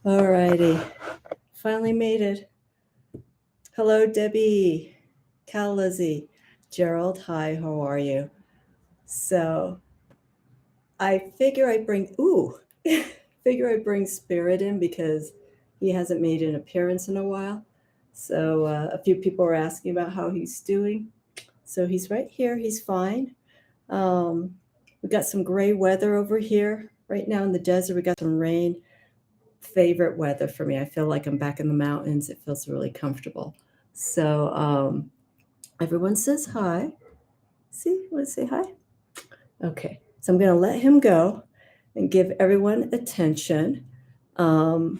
All righty. Finally made it. Hello, Debbie, Cal, Lizzie, Gerald. Hi, how are you? So I figure I bring Spirit in because he hasn't made an appearance in a while. So a few people are asking about how he's doing. So he's right here. He's fine. We got some gray weather over here right now in the desert. We got some rain. Favorite weather for me. I feel like I'm back in the mountains. It feels really comfortable. So everyone says hi. See, want to say hi? Okay, so I'm going to let him go and give everyone attention. And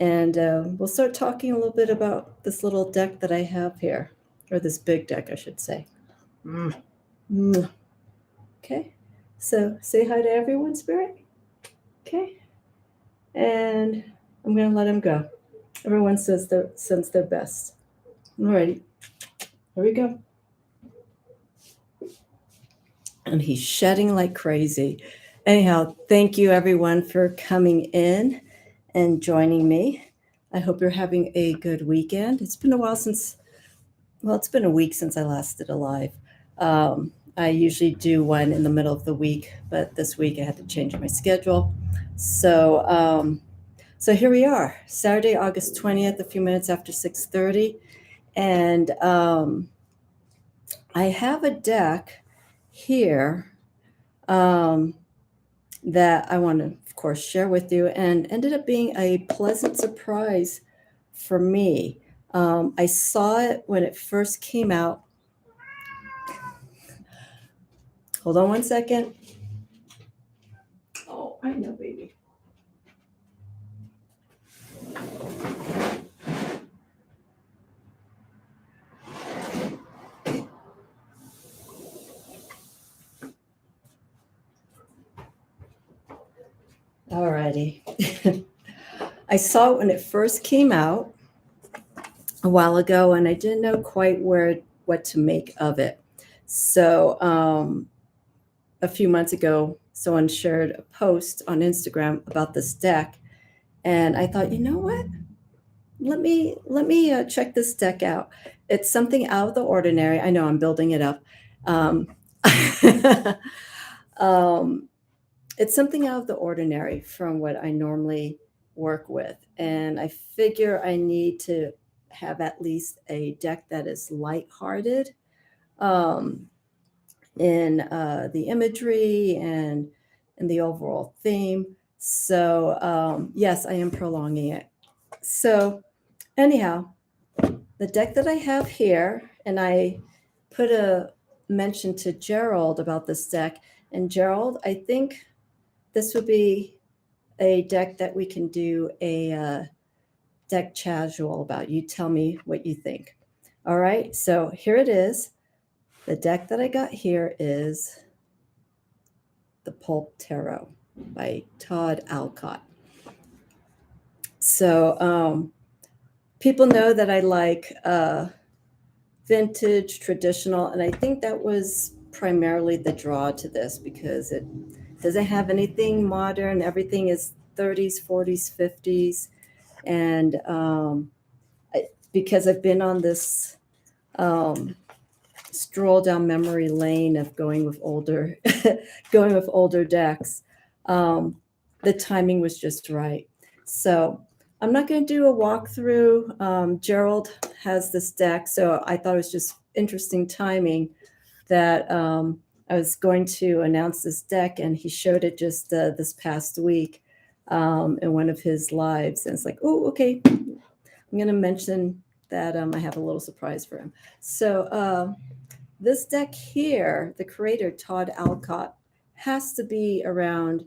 we'll start talking a little bit about this little deck that I have here, or this big deck, I should say. Okay, so say hi to everyone, Spirit. Okay, and I'm going to let him go. Everyone sends their best. Alrighty, here we go. And he's shedding like crazy. Anyhow, thank you everyone for coming in and joining me. I hope you're having a good weekend. It's been a while it's been a week since I last did a live. I usually do one in the middle of the week, but this week I had to change my schedule. So here we are, Saturday, August 20th, a few minutes after 6:30. And I have a deck here that I want to, of course, share with you, and ended up being a pleasant surprise for me. I saw it when it first came out. Hold on one second. Oh, I know, baby. Alrighty. I saw it when it first came out a while ago, and I didn't know quite what to make of it. So a few months ago, someone shared a post on Instagram about this deck, and I thought, you know what? Let me check this deck out. It's something out of the ordinary. I know I'm building it up. It's something out of the ordinary from what I normally work with, and I figure I need to have at least a deck that is lighthearted in the imagery and in the overall theme. So yes, I am prolonging it. So anyhow, the deck that I have here, and I put a mention to Gerald about this deck, and Gerald, I think this would be a deck that we can do a deck casual about. You tell me what you think. All right, so here it is. The deck that I got here is the Pulp Tarot by Todd Alcott. So people know that I like vintage, traditional, and I think that was primarily the draw to this because it doesn't have anything modern. Everything is 30s, 40s, 50s. And because I've been on this stroll down memory lane of going with older decks, the timing was just right. So I'm not going to do a walkthrough. Gerald has this deck, so I thought it was just interesting timing that I was going to announce this deck, and he showed it just this past week in one of his lives. And it's like, oh, okay, I'm going to mention that I have a little surprise for him. So this deck here, the creator, Todd Alcott, has to be around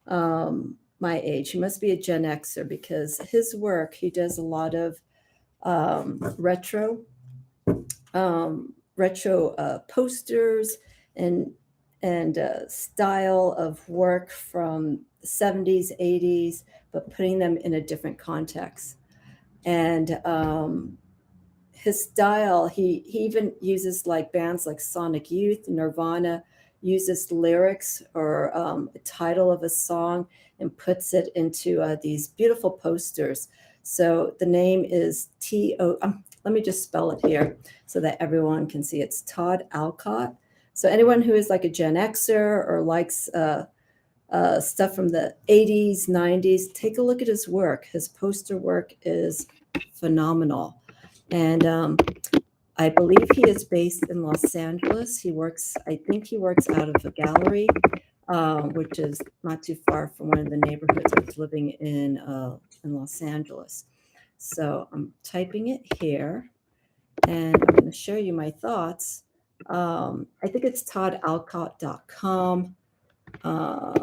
my age. He must be a Gen Xer because his work, he does a lot of retro posters and style of work from the 70s, 80s, but putting them in a different context. And his style, he even uses like bands like Sonic Youth, Nirvana, uses lyrics or a title of a song and puts it into these beautiful posters. So the name is let me just spell it here so that everyone can see. It's Todd Alcott. So anyone who is like a Gen Xer or likes stuff from the 80s, 90s, take a look at his work. His poster work is phenomenal. And I believe he is based in Los Angeles. I think he works out of a gallery, which is not too far from one of the neighborhoods I was living in Los Angeles. So I'm typing it here, and I'm going to show you my thoughts. I think it's toddalcott.com.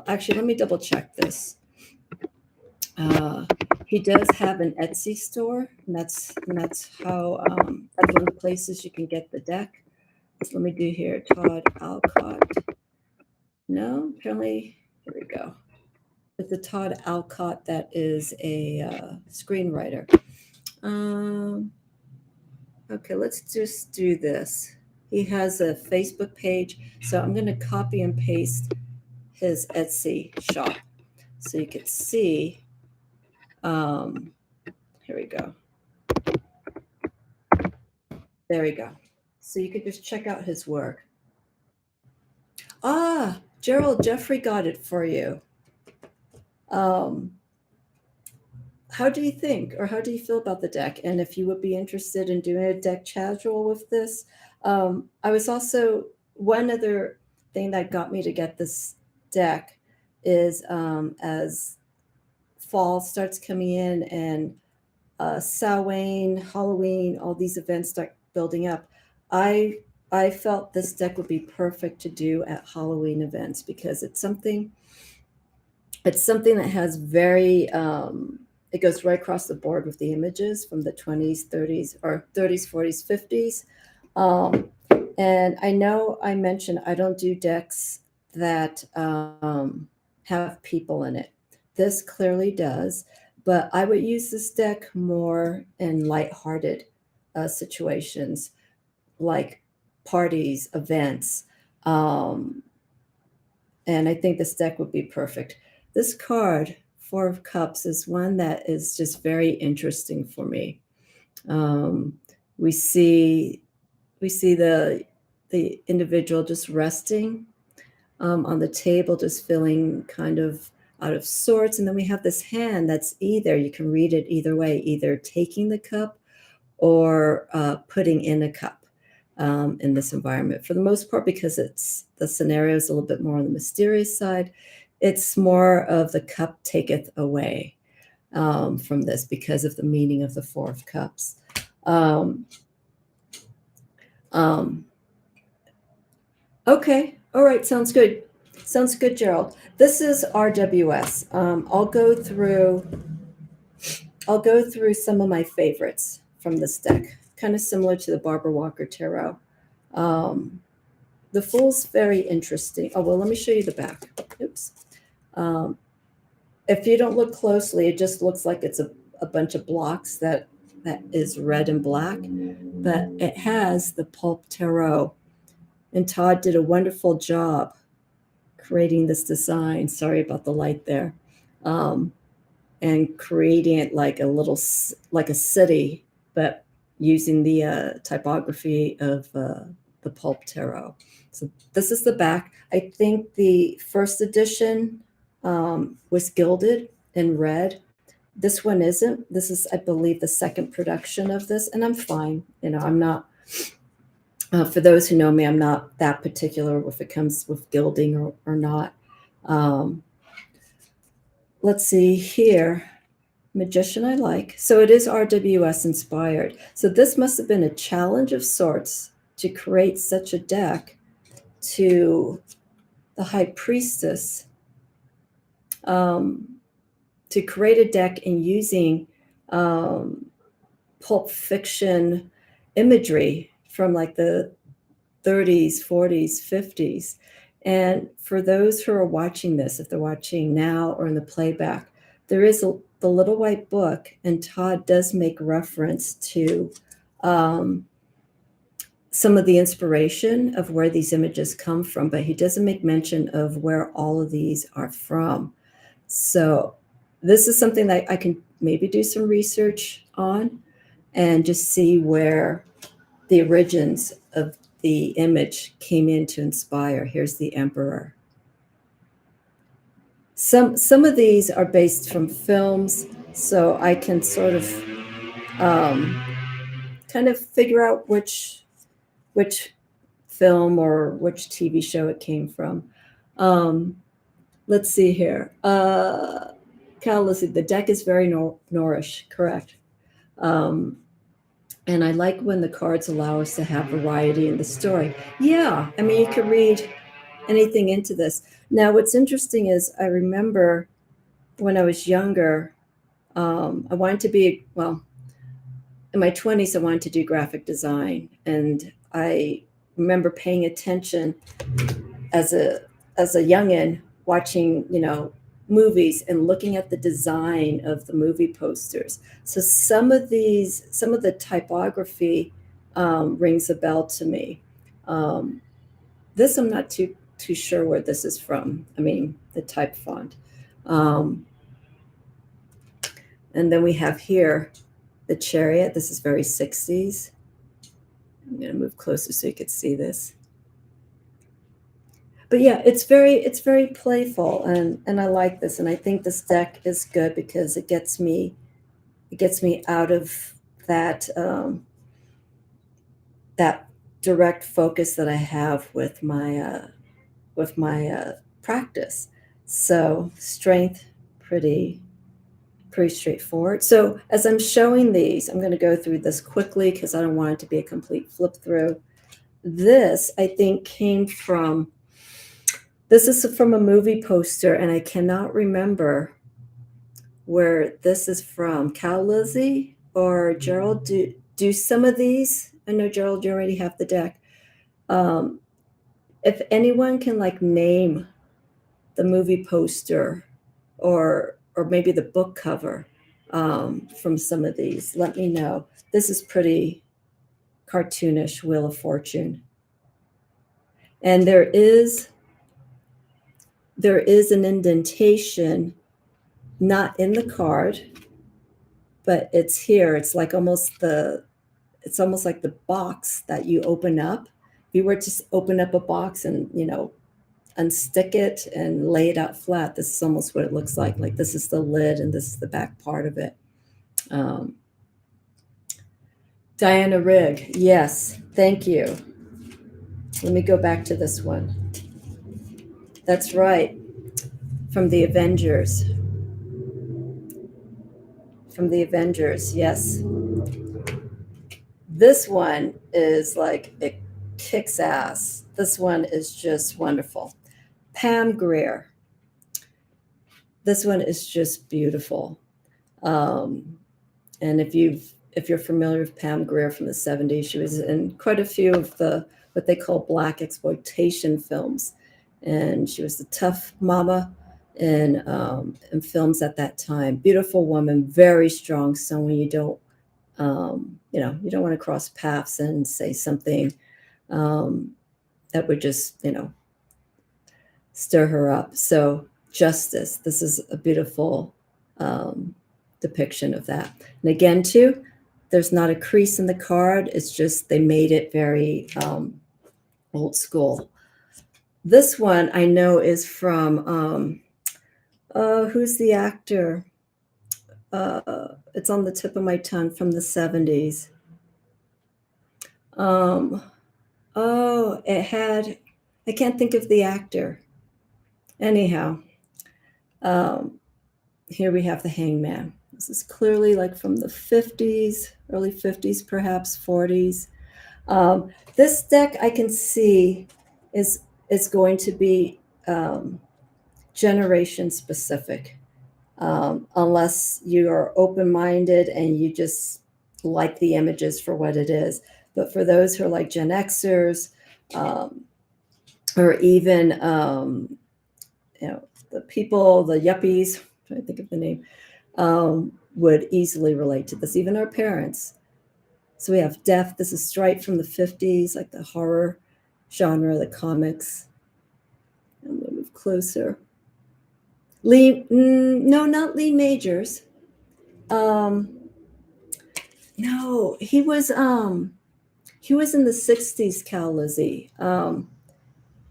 Actually, let me double check this. He does have an Etsy store, and that's how that's one of the places you can get the deck. So let me do here, Todd Alcott. No, apparently, here we go. It's a Todd Alcott that is a screenwriter. Okay, let's just do this. He has a Facebook page, so I'm going to copy and paste his Etsy shop so you could see. Here we go. There we go. So you could just check out his work. Ah, Gerald, Jeffrey got it for you. How do you think, or how do you feel about the deck? And if you would be interested in doing a deck casual with this, I was also, one other thing that got me to get this deck is as fall starts coming in and Samhain, Halloween, all these events start building up. I felt this deck would be perfect to do at Halloween events because it's something that has very it goes right across the board with the images from the 20s, 30s, or 30s, 40s, 50s. And I know I mentioned I don't do decks that have people in it. This clearly does, but I would use this deck more in lighthearted situations like parties, events. And I think this deck would be perfect. This card, Four of Cups, is one that is just very interesting for me. We see the individual just resting on the table, just feeling kind of out of sorts. And then we have this hand that's you can read it either way, either taking the cup or putting in a cup in this environment. For the most part, because the scenario is a little bit more on the mysterious side, it's more of the cup taketh away from this because of the meaning of the Four of Cups. Okay. All right. Sounds good. Sounds good, Gerald. This is RWS. I'll go through some of my favorites from this deck, kind of similar to the Barbara Walker Tarot. The Fool's very interesting. Oh, well, let me show you the back. Oops. If you don't look closely, it just looks like it's a bunch of blocks that is red and black, but it has the Pulp Tarot. And Todd did a wonderful job creating this design. Sorry about the light there. And creating it like a city, but using the typography of the Pulp Tarot. So this is the back. I think the first edition was gilded in red. This one isn't. This is, I believe, the second production of this, and I'm fine. I'm not. For those who know me, I'm not that particular if it comes with gilding or not. Let's see here. Magician I like. So it is RWS inspired. So this must have been a challenge of sorts to create such a deck to the High Priestess, to create a deck in using pulp fiction imagery from like the 30s, 40s, 50s. And for those who are watching this, if they're watching now or in the playback, there is the Little White Book, and Todd does make reference to some of the inspiration of where these images come from, but he doesn't make mention of where all of these are from. So this is something that I can maybe do some research on and just see where the origins of the image came in to inspire. Here's the emperor. Some of these are based from films, so I can sort of kind of figure out which film or which TV show it came from. Let's see here. Cal, let's see. The deck is very Norrish, correct. And I like when the cards allow us to have variety in the story. Yeah, I mean, you could read anything into this. Now, what's interesting is I remember when I was younger, I wanted to be, well, in my 20s, I wanted to do graphic design. And I remember paying attention as a youngin', watching, movies and looking at the design of the movie posters. So some of the typography rings a bell to me. This I'm not too sure where this is from. I mean, the type font. And then we have here the chariot. This is very 60s. I'm going to move closer so you could see this. But yeah, it's very playful, and I like this, and I think this deck is good because it gets me out of that that direct focus that I have with my practice. So strength, pretty straightforward. So as I'm showing these, I'm going to go through this quickly because I don't want it to be a complete flip through. This I think came from. This is from a movie poster, and I cannot remember where this is from. Cal, Lizzie, or Gerald, do some of these? I know, Gerald, you already have the deck. If anyone can name the movie poster or maybe the book cover from some of these, let me know. This is pretty cartoonish, Wheel of Fortune. And there is an indentation, not in the card, but it's here. It's almost like the box that you open up. If you were to open up a box and, unstick it and lay it out flat, this is almost what it looks like. Like this is the lid and this is the back part of it. Diana Rigg, yes, thank you. Let me go back to this one. That's right, from the Avengers. From the Avengers, yes. This one is it kicks ass. This one is just wonderful. Pam Grier. This one is just beautiful. And if you're familiar with Pam Grier from the 70s, she was in quite a few of the what they call Black exploitation films, and she was the tough mama in films at that time. Beautiful woman, very strong. Someone you don't want to cross paths and say something that would just stir her up. So Justice, this is a beautiful depiction of that. And again, too, there's not a crease in the card. It's just they made it very old school. This one I know is from, who's the actor? It's on the tip of my tongue, from the 70s. I can't think of the actor. Anyhow, here we have the Hangman. This is clearly from the 50s, early 50s, perhaps 40s. This deck I can see is going to be generation specific, unless you are open-minded and you just like the images for what it is. But for those who are Gen Xers, or even the people, the yuppies, I'm trying to think of the name, would easily relate to this, even our parents. So we have Death. This is straight from the 50s, like the horror genre, the comics. I'm going to move closer. Lee, no, not Lee Majors. No, he was in the 60s, Cal Lizzie. Good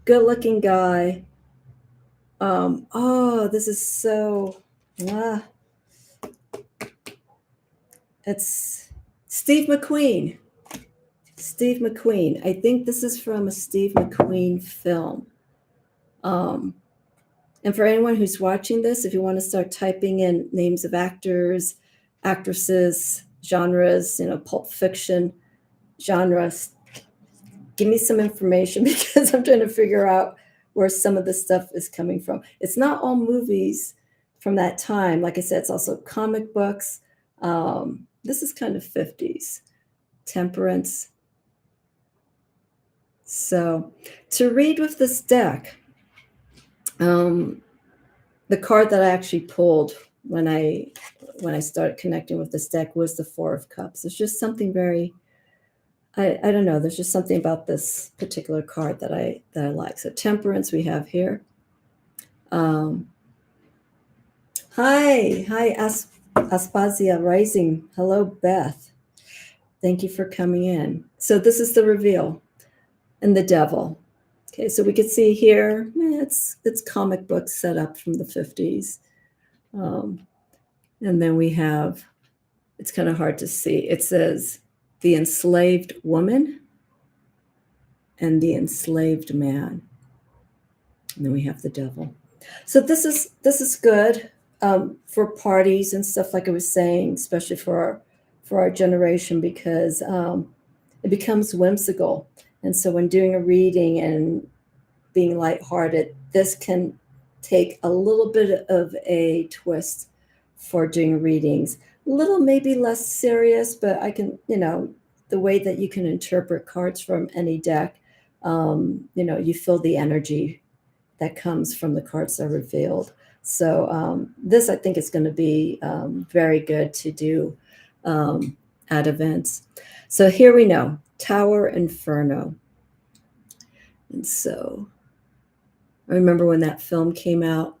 looking guy. Oh, this is so it's Steve McQueen. Steve McQueen. I think this is from a Steve McQueen film. And for anyone who's watching this, if you want to start typing in names of actors, actresses, genres, Pulp Fiction genres, give me some information because I'm trying to figure out where some of the stuff is coming from. It's not all movies from that time. Like I said, it's also comic books. This is kind of 50s. Temperance. So to read with this deck, the card that I actually pulled when I started connecting with this deck was the Four of Cups. It's just something very, I don't know. There's just something about this particular card that I like. So Temperance we have here. Hi, Aspasia Rising. Hello, Beth. Thank you for coming in. So this is the reveal and the Devil. Okay, so we can see here, it's comic book set up from the 50s. And then we have, it's kind of hard to see. It says the enslaved woman and the enslaved man. And then we have the Devil. So this is good for parties and stuff, like I was saying, especially for our generation, because it becomes whimsical. And so when doing a reading and being lighthearted, this can take a little bit of a twist for doing readings. A little maybe less serious, but I can, the way that you can interpret cards from any deck, you feel the energy that comes from the cards that are revealed. So this, I think, is going to be very good to do at events. So here we know, Tower Inferno. And so I remember when that film came out,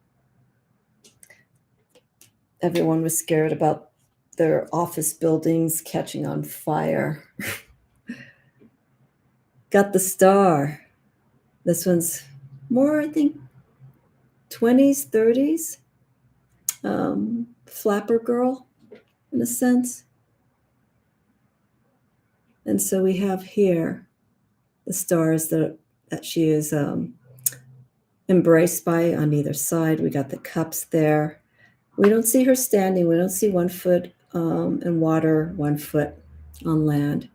everyone was scared about their office buildings catching on fire. Got the Star. This one's more, I think, 20s, 30s. Flapper girl, in a sense. And so we have here the stars that she is embraced by on either side. We got the cups there. We don't see her standing. We don't see 1 foot in water, 1 foot on land.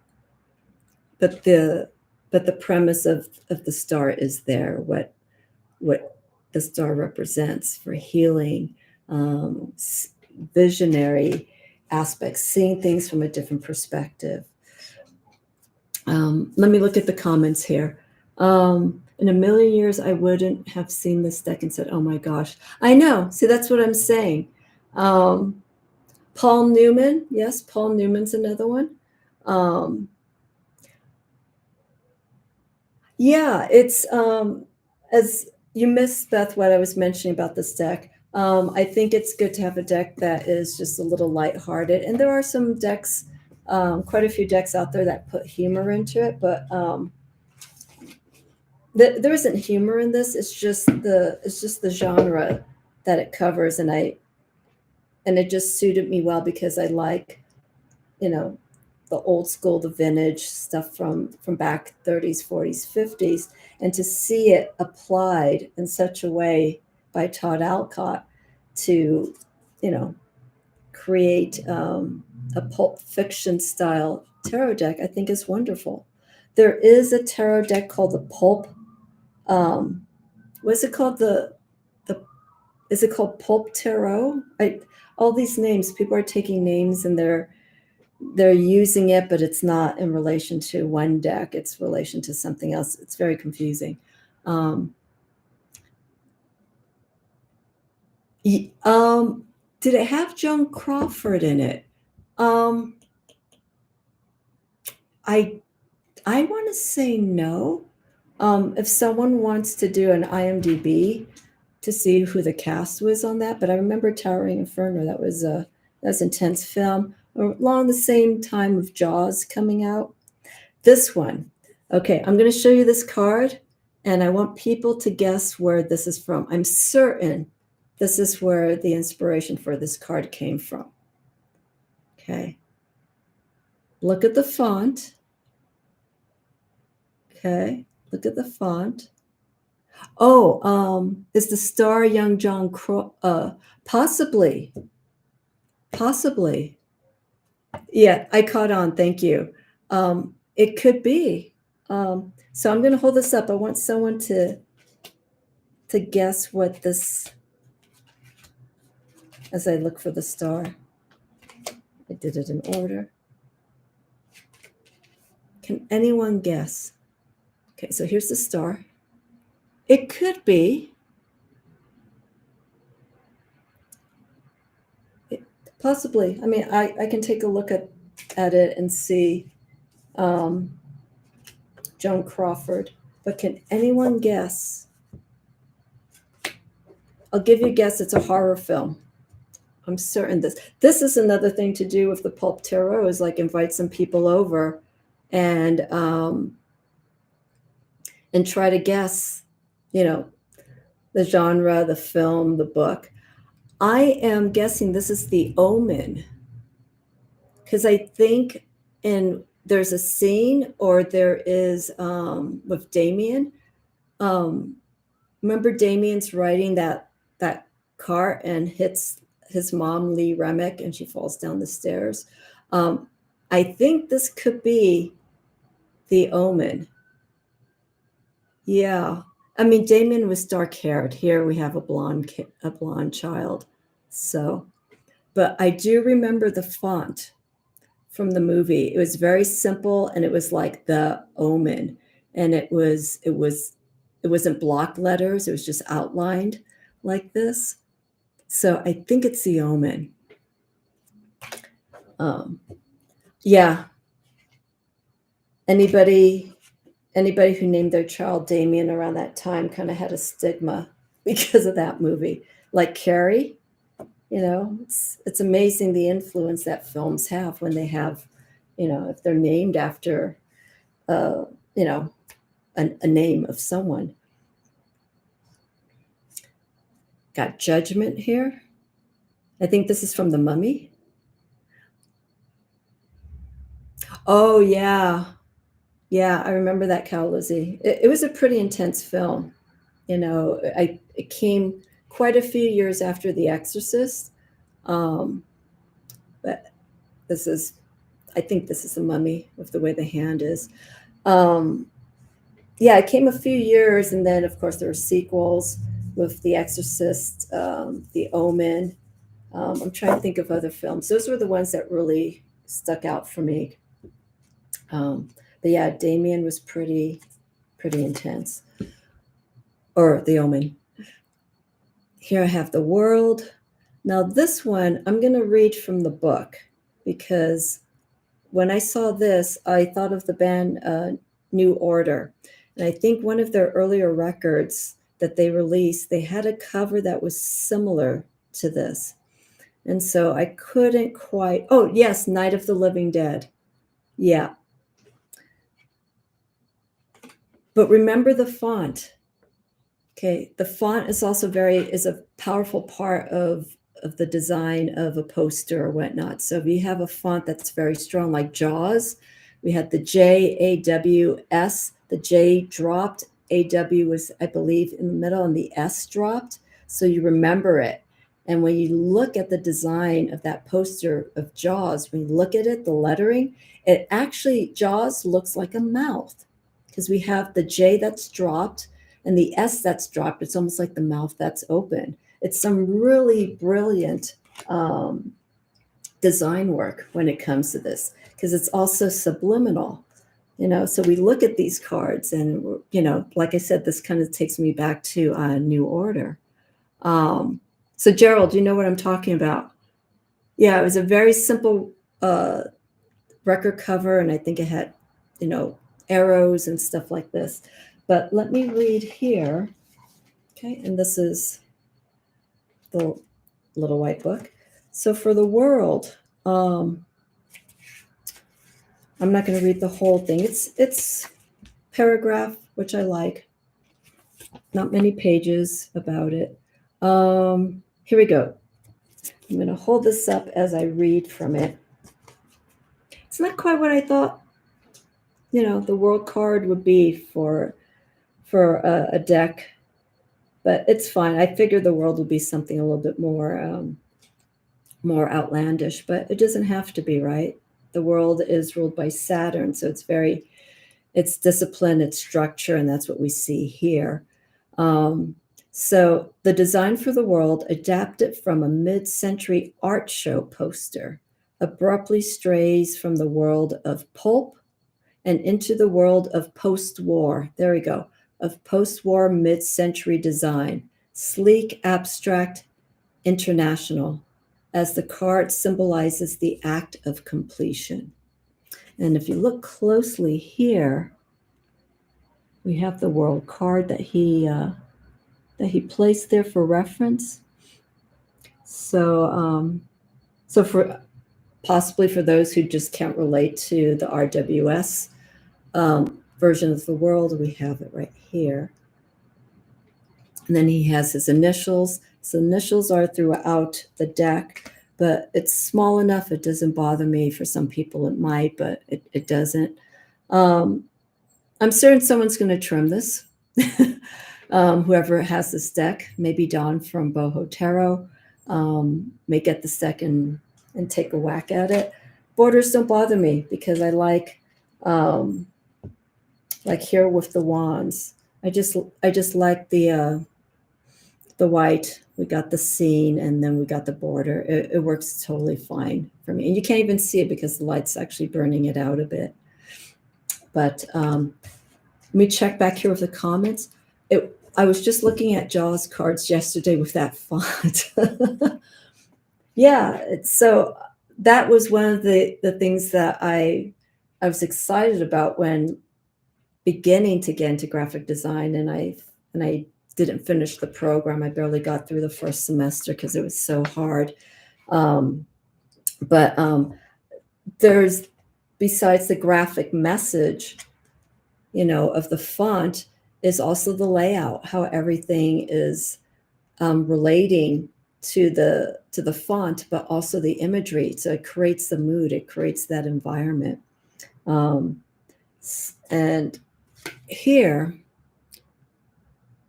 But the premise of the star is there. What the star represents for healing, visionary aspects, seeing things from a different perspective. Let me look at the comments here. In a million years, I wouldn't have seen this deck and said, oh my gosh. I know. See, that's what I'm saying. Paul Newman. Yes, Paul Newman's another one. Yeah, it's as you missed, Beth, what I was mentioning about this deck. I think it's good to have a deck that is just a little lighthearted. And there are some decks, quite a few decks out there that put humor into it, but there isn't humor in this. It's just the genre that it covers, and it just suited me well because I like, the old school, the vintage stuff from back 30s, 40s, 50s, and to see it applied in such a way by Todd Alcott to, create a Pulp Fiction style tarot deck, I think is wonderful. There is a tarot deck called the Pulp. What's it called? Is it called Pulp Tarot? All these names, people are taking names and they're using it, but it's not in relation to one deck. It's relation to something else. It's very confusing. Did it have Joan Crawford in it? I want to say no. If someone wants to do an IMDb to see who the cast was on that, but I remember Towering Inferno. That was intense film along the same time of Jaws coming out. This one, okay, I'm going to show you this card, and I want people to guess where this is from. I'm certain this is where the inspiration for this card came from. Okay, look at the font. Okay, look at the font. Oh, is the star young John possibly. Yeah, I caught on. Thank you. It could be. So I'm going to hold this up. I want someone to guess what this, as I look for the star. I did it in order. Can anyone guess? Okay, so here's the star. It could be. Possibly. I mean, I can take a look at it and see Joan Crawford. But can anyone guess? I'll give you a guess. It's a horror film. I'm certain this is another thing to do with the Pulp Tarot, is like invite some people over and try to guess, the genre, the film, the book. I am guessing this is The Omen, because I think there's a scene, or there is with Damien. Remember Damien's riding that car and hits his mom, Lee Remick, and she falls down the stairs. I think this could be The Omen. Yeah. I mean, Damien was dark-haired. Here we have a blonde child. So, but I do remember the font from the movie. It was very simple, and it was like The Omen, and it wasn't block letters. It was just outlined like this. So I think it's The Omen. Yeah. Anybody who named their child Damien around that time kind of had a stigma because of that movie. Like Carrie, it's amazing the influence that films have when they have, if they're named after, a name of someone. Got Judgment here. I think this is from The Mummy. Oh, yeah. Yeah, I remember that, Cal Lizzie. It was a pretty intense film. It came quite a few years after The Exorcist. But I think this is The Mummy with the way the hand is. Yeah, it came a few years, and then, of course, there were sequels with The Exorcist, The Omen. I'm trying to think of other films. Those were the ones that really stuck out for me. But yeah, Damien was pretty intense. Or The Omen. Here I have The World. Now this one, I'm going to read from the book, because when I saw this, I thought of the band New Order. And I think one of their earlier records that they released, they had a cover that was similar to this. And so I couldn't quite, oh yes, Night of the Living Dead. Yeah. But remember the font. Okay, the font is also is a powerful part of the design of a poster or whatnot. So if you have a font that's very strong, like Jaws, we had the JAWS, the J dropped, AW was, I believe, in the middle, and the S dropped. So you remember it. And when you look at the design of that poster of Jaws, when you look at it, the lettering, it actually, Jaws looks like a mouth, because we have the J that's dropped and the S that's dropped. It's almost like the mouth that's open. It's some really brilliant design work when it comes to this, because it's also subliminal. So we look at these cards, and like I said, this kind of takes me back to New Order. So Gerald, you know what I'm talking about? Yeah, it was a very simple record cover, and I think it had arrows and stuff like this. But let me read here. Okay, and this is the little white book. So for the world, I'm not going to read the whole thing. It's paragraph, which I like. Not many pages about it. Here we go. I'm going to hold this up as I read from it. It's not quite what I thought, the world card would be for a deck, but it's fine. I figured the world would be something a little bit more outlandish, but it doesn't have to be, right? The world is ruled by Saturn, so it's discipline, it's structure, and that's what we see here. So the design for the world, adapted from a mid-century art show poster, abruptly strays from the world of pulp and into the world of post-war. There we go. Of post-war mid-century design, sleek, abstract, international, as the card symbolizes the act of completion. And if you look closely here, we have the world card that he placed there for reference. So, for possibly for those who just can't relate to the RWS version of the world, we have it right here. And then he has his initials. His initials are throughout the deck, but it's small enough it doesn't bother me. For some people it might, but it doesn't. I'm certain someone's going to trim this. Whoever has this deck, maybe Don from Boho Tarot, may get this deck and take a whack at it. Borders don't bother me because I like here with the wands. I just like the white. We got the scene, and then we got the border. It works totally fine for me. And you can't even see it because the light's actually burning it out a bit. But let me check back here with the comments. I was just looking at Jaws cards yesterday with that font. Yeah, so that was one of the things that I was excited about when beginning to get into graphic design, and I didn't finish the program. I barely got through the first semester because it was so hard. But there's, besides the graphic message, of the font, is also the layout, how everything is relating to the font, but also the imagery. So it creates the mood, it creates that environment. And here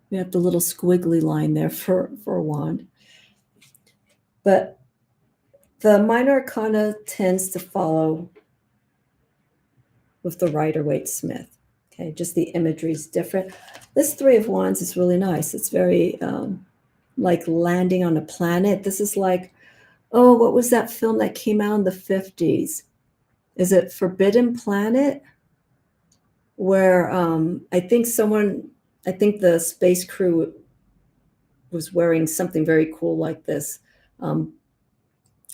we have the little squiggly line there for a wand. But the minor arcana tends to follow with the Rider-Waite-Smith. Okay, just the imagery is different. This Three of Wands is really nice. It's very like landing on a planet. This is like, oh, what was that film that came out in the 50s? Is it Forbidden Planet? Where I think the space crew was wearing something very cool like this.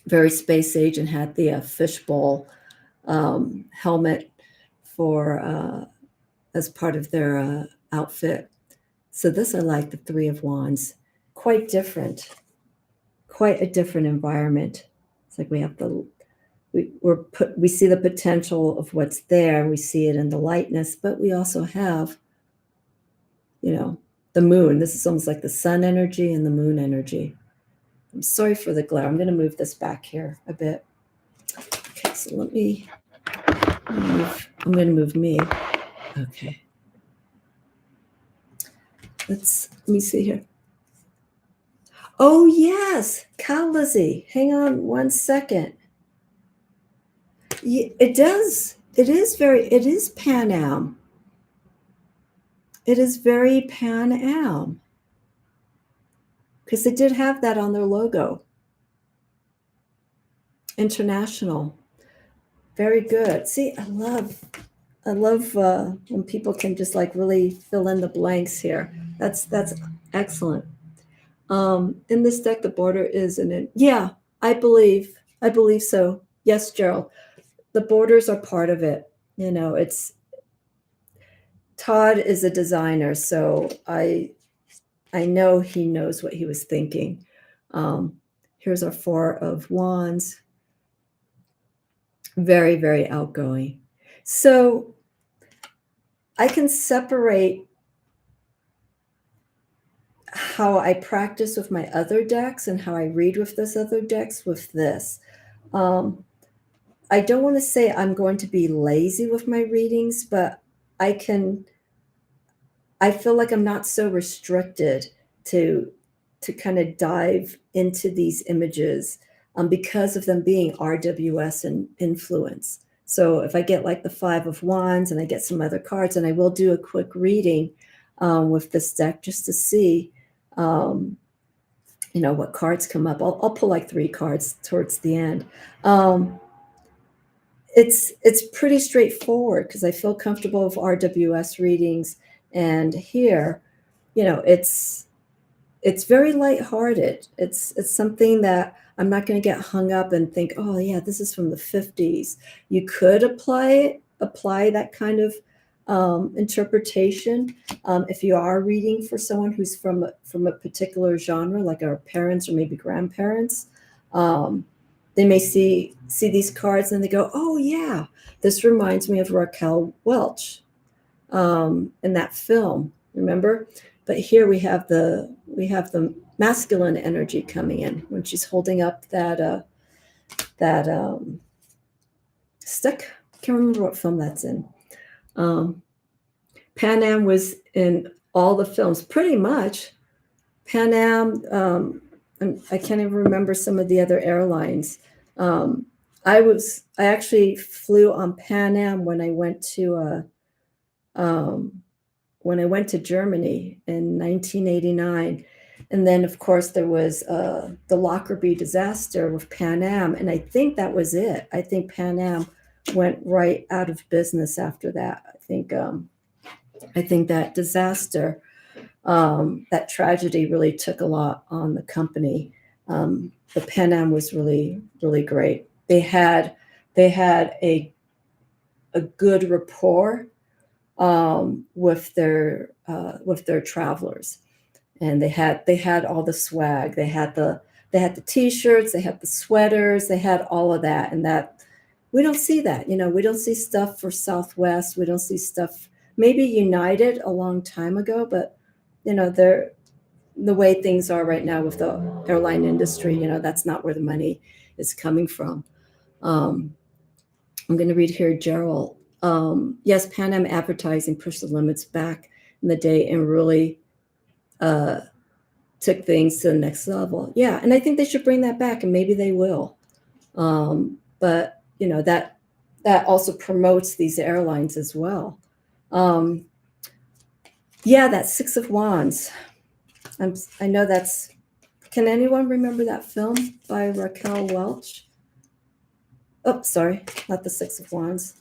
Very space age, and had the fishbowl helmet for as part of their outfit. So this, I like the Three of Wands. Quite different, quite a different environment. It's like we have we see the potential of what's there. We see it in the lightness, but we also have, the moon. This is almost like the sun energy and the moon energy. I'm sorry for the glare. I'm going to move this back here a bit. Okay, so I'm going to move me. Okay. Let me see here. Oh, yes, Cal Lizzie. Hang on one second. Yeah, it does. It is Pan Am. It is very Pan Am. Because they did have that on their logo. International. Very good. See, I love when people can just like really fill in the blanks here. That's excellent. In this deck, the border is yeah, I believe so. Yes, Gerald. The borders are part of it. Todd is a designer, so I know he knows what he was thinking. Here's our Four of Wands. Very, very outgoing. So I can separate how I practice with my other decks and how I read with those other decks with this. I don't want to say I'm going to be lazy with my readings, but I feel like I'm not so restricted to kind of dive into these images because of them being RWS and influence. So if I get like the Five of Wands and I get some other cards, and I will do a quick reading with this deck just to see, what cards come up. I'll pull like 3 cards towards the end. It's pretty straightforward because I feel comfortable with RWS readings, and here, it's very lighthearted. It's something that I'm not going to get hung up and think, oh yeah, this is from the 50s. You could apply that kind of interpretation if you are reading for someone who's from a particular genre, like our parents or maybe grandparents. They may see these cards and they go, oh yeah, this reminds me of Raquel Welch in that film, remember? But here we have the masculine energy coming in when she's holding up that stick. I can't remember what film that's in. Pan Am was in all the films, pretty much. Pan Am, I can't even remember some of the other airlines. I actually flew on Pan Am when I went to Germany in 1989. And then, of course, there was the Lockerbie disaster with Pan Am. And I think that was it. I think Pan Am went right out of business after that. I think that disaster, that tragedy really took a lot on the company. But Pan Am was really, really great. They had a good rapport with their travelers, and they had all the swag. They had the t-shirts, they had the sweaters, they had all of that, and that we don't see that. We don't see stuff for Southwest. We don't see stuff, maybe United a long time ago, but they're the way things are right now with the airline industry. That's not where the money is coming from. I'm going to read here, Gerald. Yes, Pan Am advertising pushed the limits back in the day and really took things to the next level. Yeah, and I think they should bring that back, and maybe they will. But that also promotes these airlines as well. Yeah, that Six of Wands. I know that's. Can anyone remember that film by Raquel Welch? Oh, sorry, not the Six of Wands.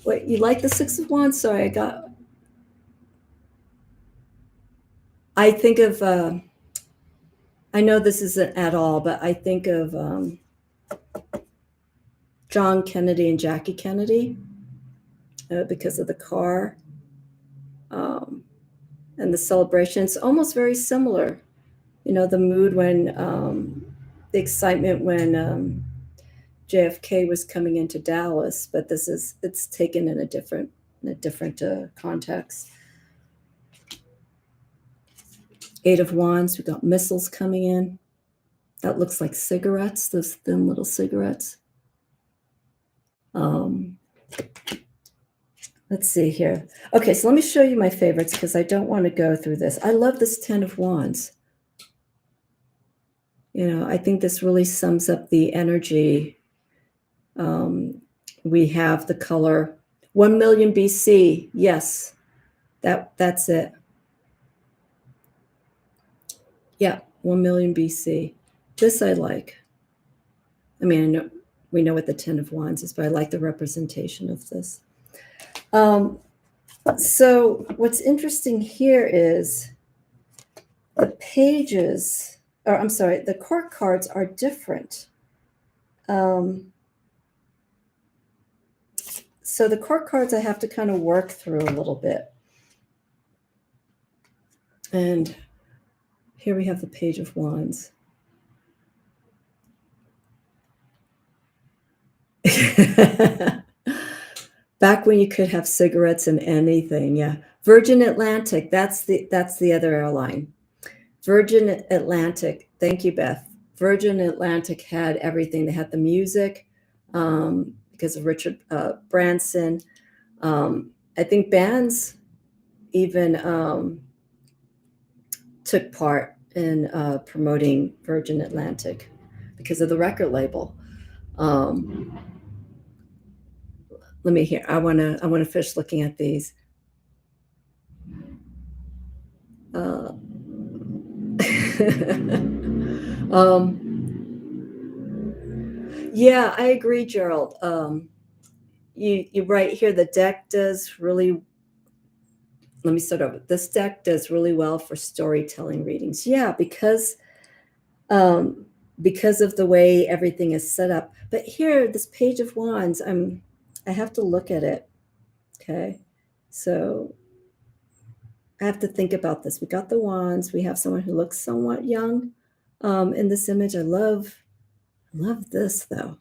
Wait, you like the Six of Wands? Sorry, I think of, I know this isn't at all, but I think of John Kennedy and Jackie Kennedy because of the car and the celebration. It's almost very similar. The mood when, the excitement when JFK was coming into Dallas, but it's taken in a different context. Eight of Wands, we've got missiles coming in. That looks like cigarettes, those thin little cigarettes. Let's see here. Okay, so let me show you my favorites because I don't want to go through this. I love this 10 of Wands. I think this really sums up the energy. We have the color 1 million BC. Yes, that's it. Yeah, 1 million BC. This I like. I mean, we know what the 10 of Wands is, but I like the representation of this. So what's interesting here is the pages, or I'm sorry, the court cards are different. So the court cards I have to kind of work through a little bit. And here we have the Page of Wands. Back when you could have cigarettes and anything, yeah. Virgin Atlantic, that's the other airline. Virgin Atlantic, thank you, Beth. Virgin Atlantic had everything. They had the music because of Richard Branson. I think bands even took part in promoting Virgin Atlantic because of the record label. Let me hear. I want to finish looking at these. Yeah, I agree, Gerald. You right here. The deck does really. Let me start over. This deck does really well for storytelling readings. Yeah, because of the way everything is set up. But here, this Page of Wands, I have to look at it. Okay, so I have to think about this. We got the wands. We have someone who looks somewhat young in this image. I love this though.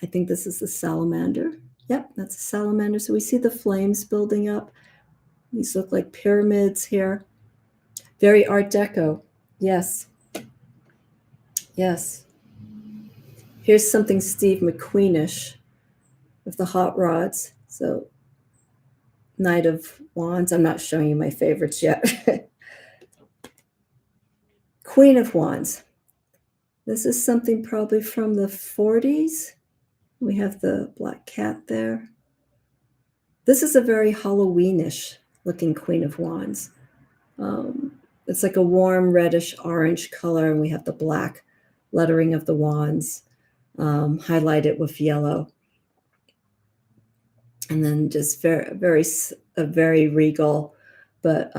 I think this is the salamander. Yep, that's a salamander. So we see the flames building up. These look like pyramids here. Very Art Deco. Yes. Yes. Here's something Steve McQueenish with the hot rods. So Knight of Wands. I'm not showing you my favorites yet. Queen of Wands. This is something probably from the 40s. We have the black cat there. This is a very Halloweenish looking Queen of Wands. It's like a warm reddish orange color, and we have the black lettering of the wands highlighted with yellow. And then just a very regal, but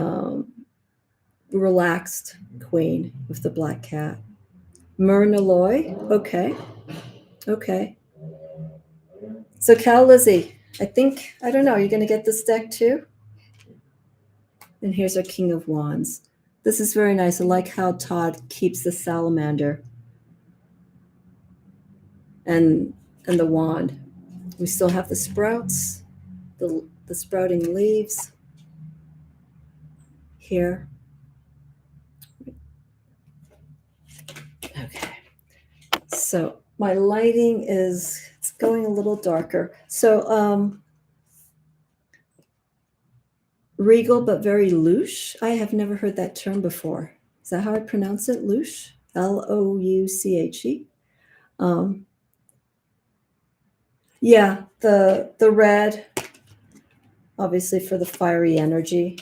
relaxed queen with the black cat. Myrna-Loy, okay. So Cal Lizzie, I don't know, you're going to get this deck too? And here's our King of Wands. This is very nice. I like how Todd keeps the salamander and the wand. We still have the sprouts, the sprouting leaves here. Okay. So my lighting it's going a little darker. So regal, but very louche. I have never heard that term before. Is that how I pronounce it? Louche? Louche. Yeah, the red, obviously for the fiery energy,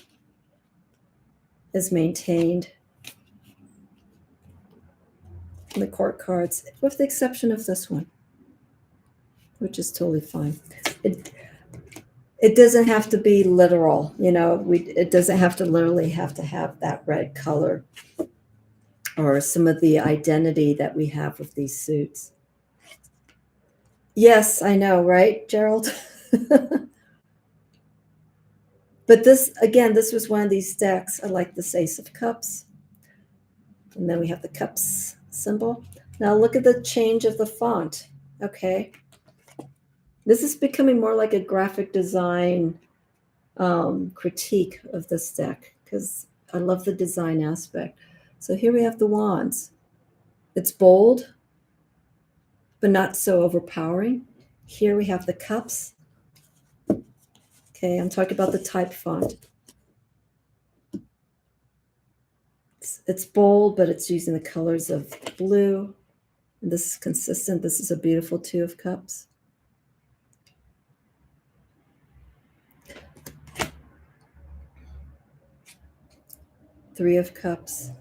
is maintained in the court cards, with the exception of this one, which is totally fine. It doesn't have to be literal, it doesn't have to literally have that red color or some of the identity that we have with these suits. Yes, I know, right, Gerald? But this was one of these stacks. I like this Ace of Cups. And then we have the cups symbol. Now look at the change of the font. Okay. This is becoming more like a graphic design critique of this deck because I love the design aspect. So here we have the wands. It's bold, but not so overpowering. Here we have the cups. Okay, I'm talking about the type font. It's bold, but it's using the colors of blue. And this is consistent. This is a beautiful Two of Cups. Three of Cups.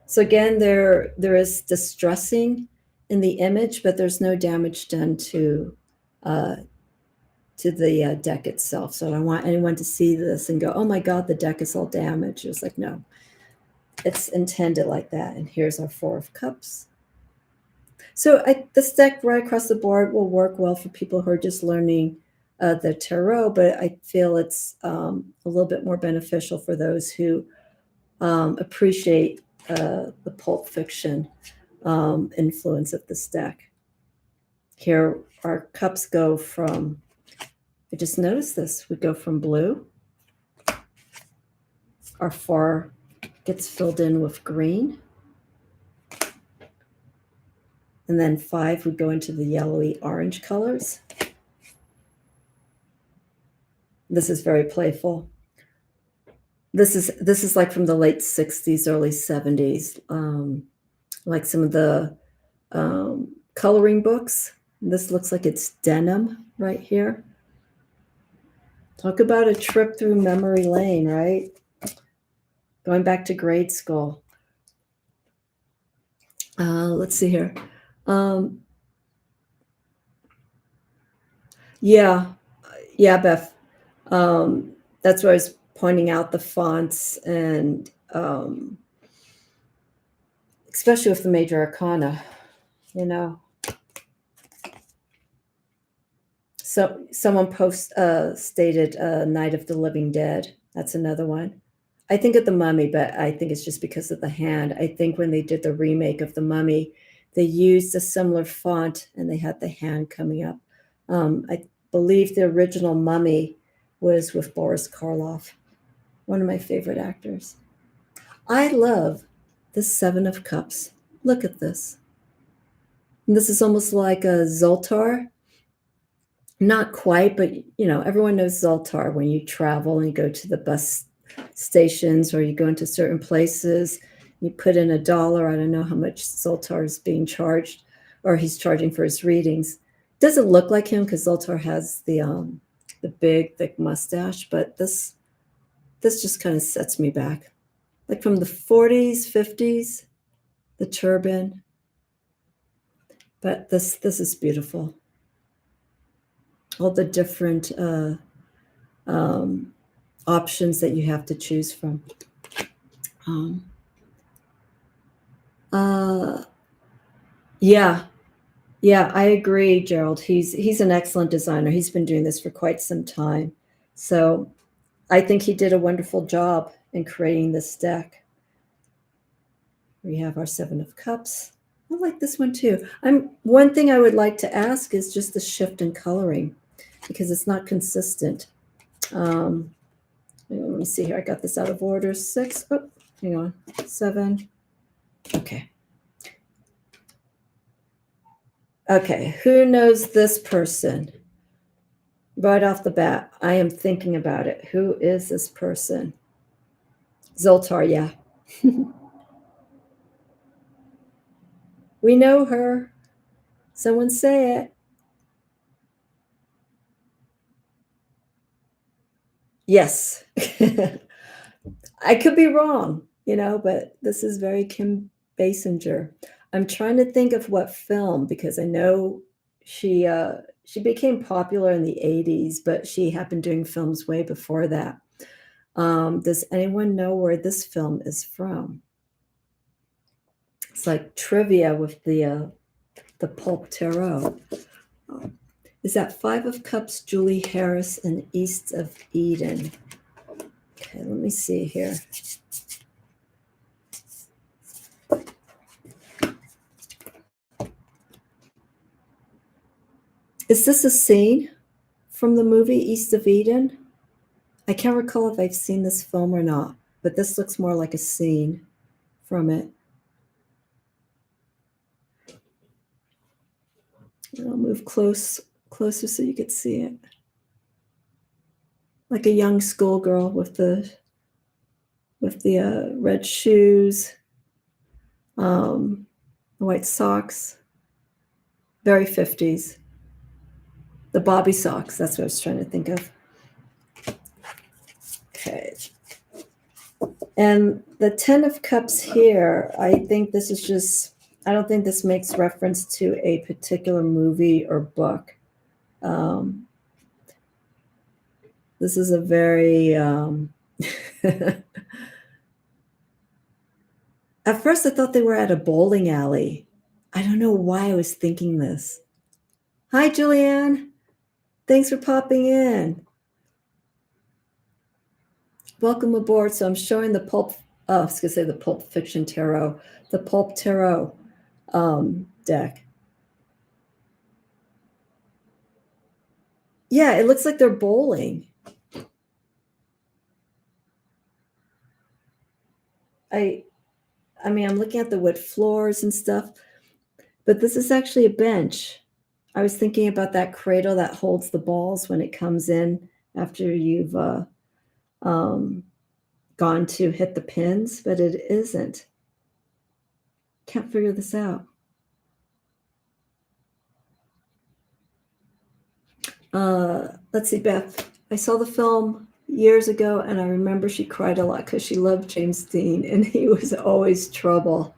So again, there is distressing in the image, but there's no damage done to the deck itself. So I don't want anyone to see this and go, oh my God, the deck is all damaged. It's like, no, it's intended like that. And here's our Four of Cups. So this deck right across the board will work well for people who are just learning the tarot, but I feel it's a little bit more beneficial for those who appreciate the pulp fiction influence of this deck. Here, our cups go from, I just noticed this, we go from blue. Our 4 gets filled in with green. And then 5 would go into the yellowy orange colors. This is very playful. This is like from the late 60s, early 70s, like some of the coloring books. This looks like it's denim right here. Talk about a trip through memory lane, right? Going back to grade school. Let's see here. Yeah, Beth. That's where I was pointing out the fonts and especially with the major arcana, you know. So someone stated Night of the Living Dead. That's another one. I think of the Mummy, but I think it's just because of the hand. I think when they did the remake of the Mummy, they used a similar font and they had the hand coming up. I believe the original Mummy was with Boris Karloff, one of my favorite actors. I love the 7 of Cups. Look at this. And this is almost like a Zoltar. Not quite, but you know, everyone knows Zoltar when you travel and you go to the bus stations or you go into certain places, you put in $1. I don't know how much Zoltar is being charged or he's charging for his readings. Doesn't look like him because Zoltar has the big, thick mustache, but this just kind of sets me back. Like from the 40s, 50s, the turban. But this is beautiful. All the different options that you have to choose from. Yeah, I agree, Gerald. He's an excellent designer. He's been doing this for quite some time. So I think he did a wonderful job in creating this deck. We have our 7 of Cups. I like this one too. One thing I would like to ask is just the shift in coloring because it's not consistent. Let me see here. I got this out of order. 6. Oh, hang on. 7. Okay. Okay. Who knows this person? Right off the bat, I am thinking about it. Who is this person? Zoltar, yeah. We know her. Someone say it. Yes. I could be wrong, but this is very Kim Basinger. I'm trying to think of what film because I know she became popular in the 80s, but she had been doing films way before that. Does anyone know where this film is from? It's like trivia with the pulp tarot. Is that 5 of Cups, Julie Harris, and East of Eden? Okay, let me see here. Is this a scene from the movie East of Eden? I can't recall if I've seen this film or not, but this looks more like a scene from it. I'll move closer so you could see it. Like a young schoolgirl with the red shoes, white socks, very 50s. The bobby socks, that's what I was trying to think of. Okay. And the 10 of Cups here, I think this is just, I don't think this makes reference to a particular movie or book. This is a very, at first I thought they were at a bowling alley. I don't know why I was thinking this. Hi, Julianne. Thanks for popping in. Welcome aboard. So I'm showing the Pulp, I was going to say the Pulp Fiction Tarot, the Pulp Tarot deck. Yeah, it looks like they're bowling. I mean, I'm looking at the wood floors and stuff, but this is actually a bench. I was thinking about that cradle that holds the balls when it comes in after you've gone to hit the pins, but it isn't. Can't figure this out. Let's see, Beth. I saw the film years ago, and I remember she cried a lot because she loved James Dean, and he was always trouble.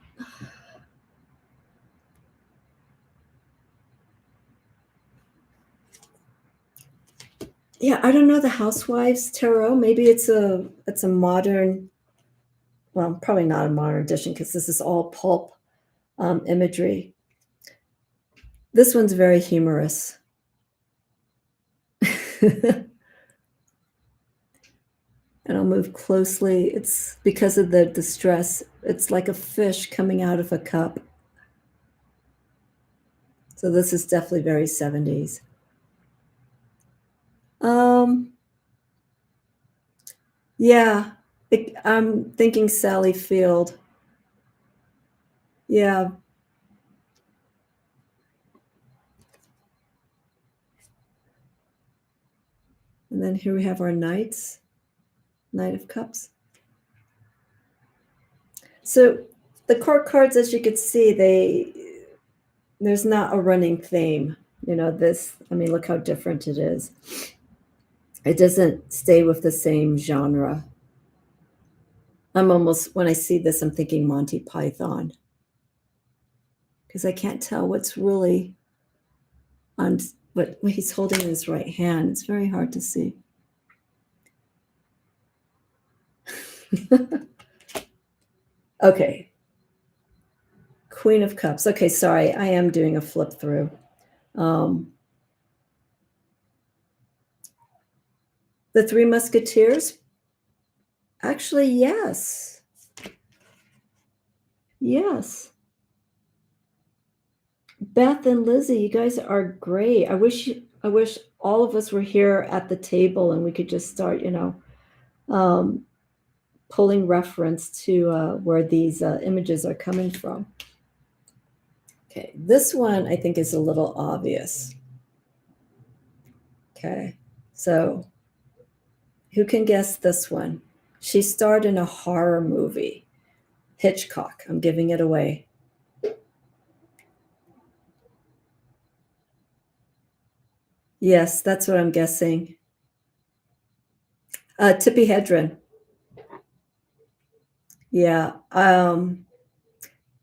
Yeah, I don't know the Housewives Tarot. Maybe it's a modern, well, probably not a modern edition because this is all pulp imagery. This one's very humorous. And I'll move closely. It's because of the distress. It's like a fish coming out of a cup. So this is definitely very 70s. Yeah, I'm thinking Sally Field. Yeah. And then here we have our knights, Knight of Cups. So the court cards, as you can see, there's not a running theme. You know, this, I mean, look how different it is. It doesn't stay with the same genre. I'm almost, when I see this, I'm thinking Monty Python. Because I can't tell what's really on what he's holding in his right hand. It's very hard to see. Okay. Queen of Cups. Okay, sorry. I am doing a flip through. The Three Musketeers? Actually, yes. Yes. Beth and Lizzie, you guys are great. I wish all of us were here at the table and we could just start, pulling reference to where these images are coming from. Okay, this one I think is a little obvious. Okay, so who can guess this one? She starred in a horror movie. Hitchcock, I'm giving it away. Yes, that's what I'm guessing. Tippi Hedren. Yeah,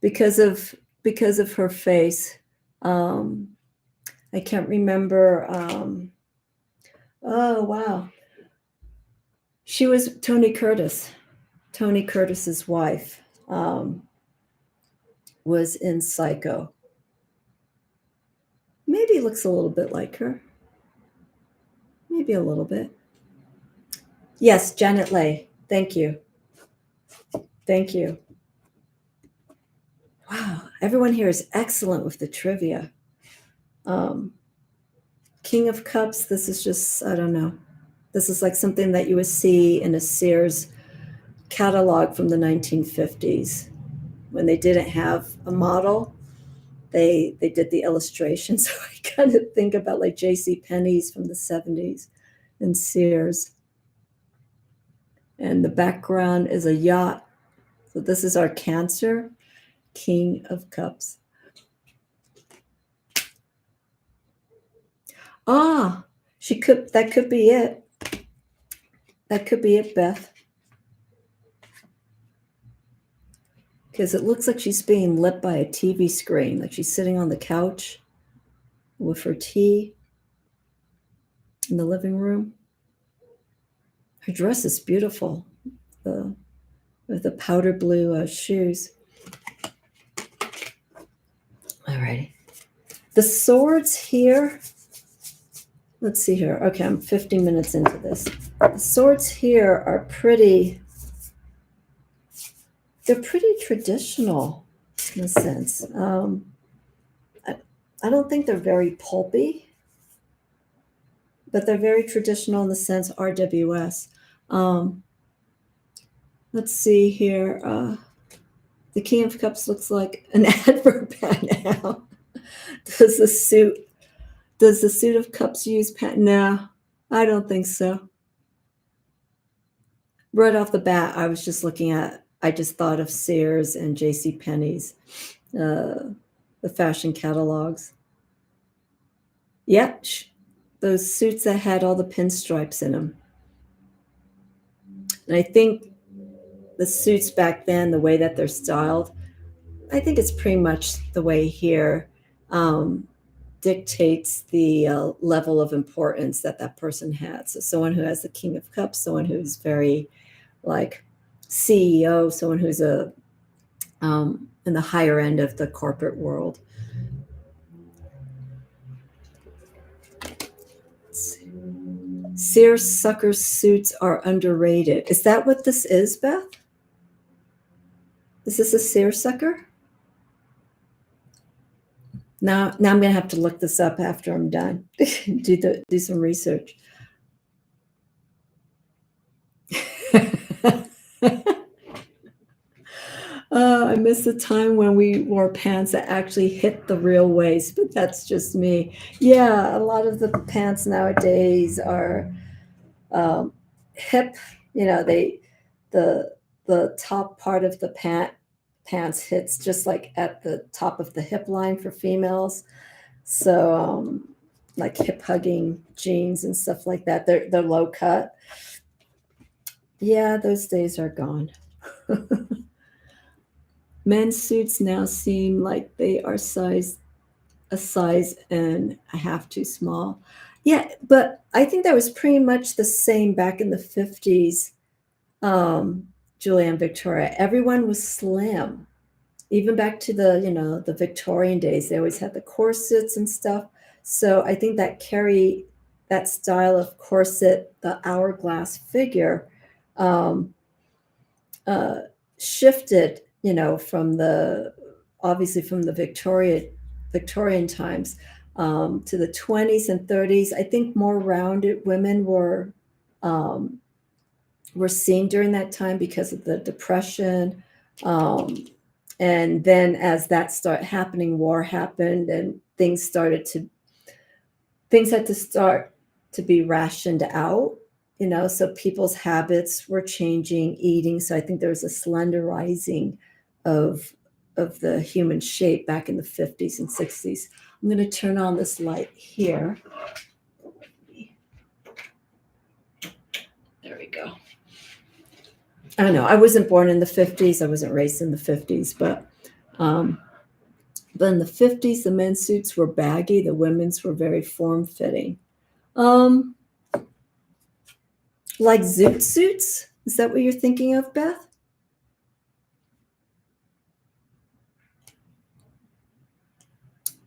because of her face. I can't remember. Oh wow, she was Tony Curtis. Tony Curtis's wife was in Psycho. Maybe looks a little bit like her. Maybe a little bit. Yes, Janet Leigh. Thank you. Thank you. Wow, everyone here is excellent with the trivia. King of Cups, this is just, I don't know. This is like something that you would see in a Sears catalog from the 1950s. When they didn't have a model, they did the illustration. So I kind of think about like J.C. Penney's from the 70s and Sears. And the background is a yacht. So this is our Cancer, King of Cups. Ah, that could be it. That could be it, Beth. Because it looks like she's being lit by a TV screen, like she's sitting on the couch with her tea in the living room. Her dress is beautiful, with the powder blue shoes. All righty. The swords here, let's see here. Okay, I'm 50 minutes into this. The swords here are pretty, they're pretty traditional in a sense. I don't think they're very pulpy, but they're very traditional in the sense RWS. Let's see here. The King of Cups looks like an adverb now. Does the suit of cups use pen? No, I don't think so. Right off the bat, I just thought of Sears and J.C. Penney's, the fashion catalogs. Yep, those suits that had all the pinstripes in them. And I think the suits back then, the way that they're styled, I think it's pretty much the way here, dictates the level of importance that person had. So someone who has the King of Cups, someone who's very like CEO, someone who's in the higher end of the corporate world. Seersucker suits are underrated. Is that what this is, Beth? Is this a seersucker? Now I'm going to have to look this up after I'm done. do some research. I miss the time when we wore pants that actually hit the real waist, but that's just me. Yeah, a lot of the pants nowadays are hip. You know, the top part of the pants hits just like at the top of the hip line for females. So like hip hugging jeans and stuff like that. They're low cut. Yeah, those days are gone. Men's suits now seem like they are a size and a half too small. Yeah, but I think that was pretty much the same back in the 50s, Julia and Victoria. Everyone was slim. Even back to the Victorian days, they always had the corsets and stuff. So I think that style of corset, the hourglass figure, shifted, obviously from the Victorian times to the 20s and 30s. I think more rounded women were seen during that time because of the Depression. And then as that started happening, war happened and things had to start to be rationed out, so people's habits were changing, eating. So I think there was a slenderizing of the human shape back in the 50s and 60s. I'm going to turn on this light here. There we go. I don't know. I wasn't born in the 50s. I wasn't raised in the 50s, but in the 50s, the men's suits were baggy. The women's were very form-fitting. Like zoot suits? Is that what you're thinking of, Beth?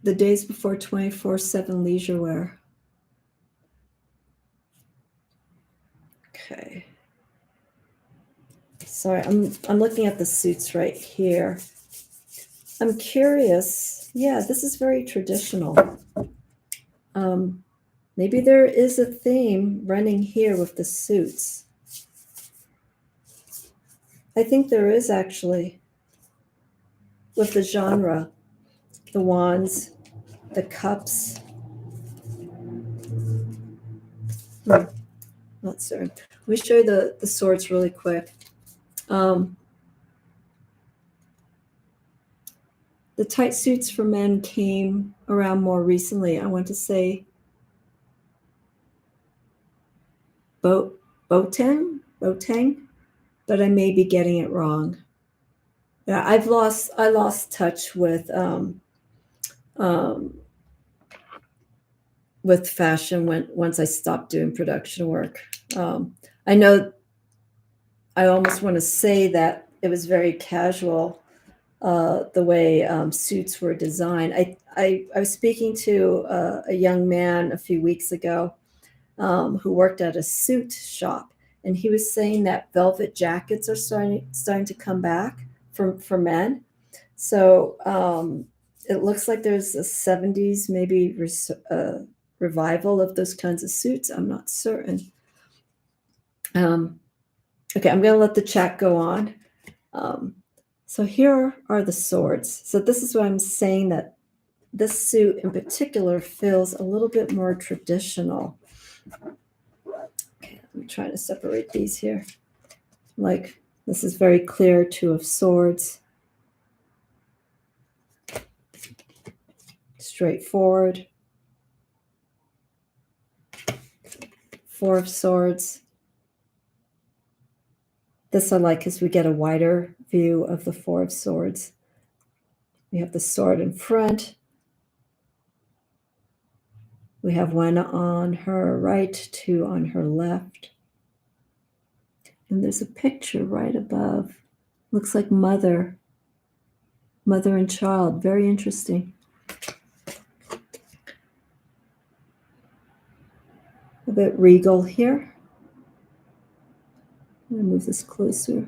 The days before 24/7 leisure wear. Okay. Sorry, I'm looking at the suits right here. I'm curious. Yeah, this is very traditional. Maybe there is a theme running here with the suits. I think there is actually, with the genre, the wands, the cups. Not certain. Let me show you the swords really quick. The tight suits for men came around more recently. I want to say Boteng, but I may be getting it wrong. Yeah, I lost touch with fashion once I stopped doing production work. I know I almost want to say that it was very casual, the way suits were designed. I was speaking to a young man a few weeks ago, who worked at a suit shop, and he was saying that velvet jackets are starting to come back for men. So it looks like there's a 70s maybe revival of those kinds of suits. I'm not certain. Okay, I'm going to let the chat go on. So here are the swords. So this is what I'm saying, that this suit in particular feels a little bit more traditional. Okay, I'm trying to separate these here. Like, this is very clear, 2 of swords. Straightforward. 4 of swords. This I like because we get a wider view of the 4 of swords. We have the sword in front. We have 1 on her right, 2 on her left. And there's a picture right above. Looks like mother and child. Very interesting. A bit regal here. I'm going to move this closer.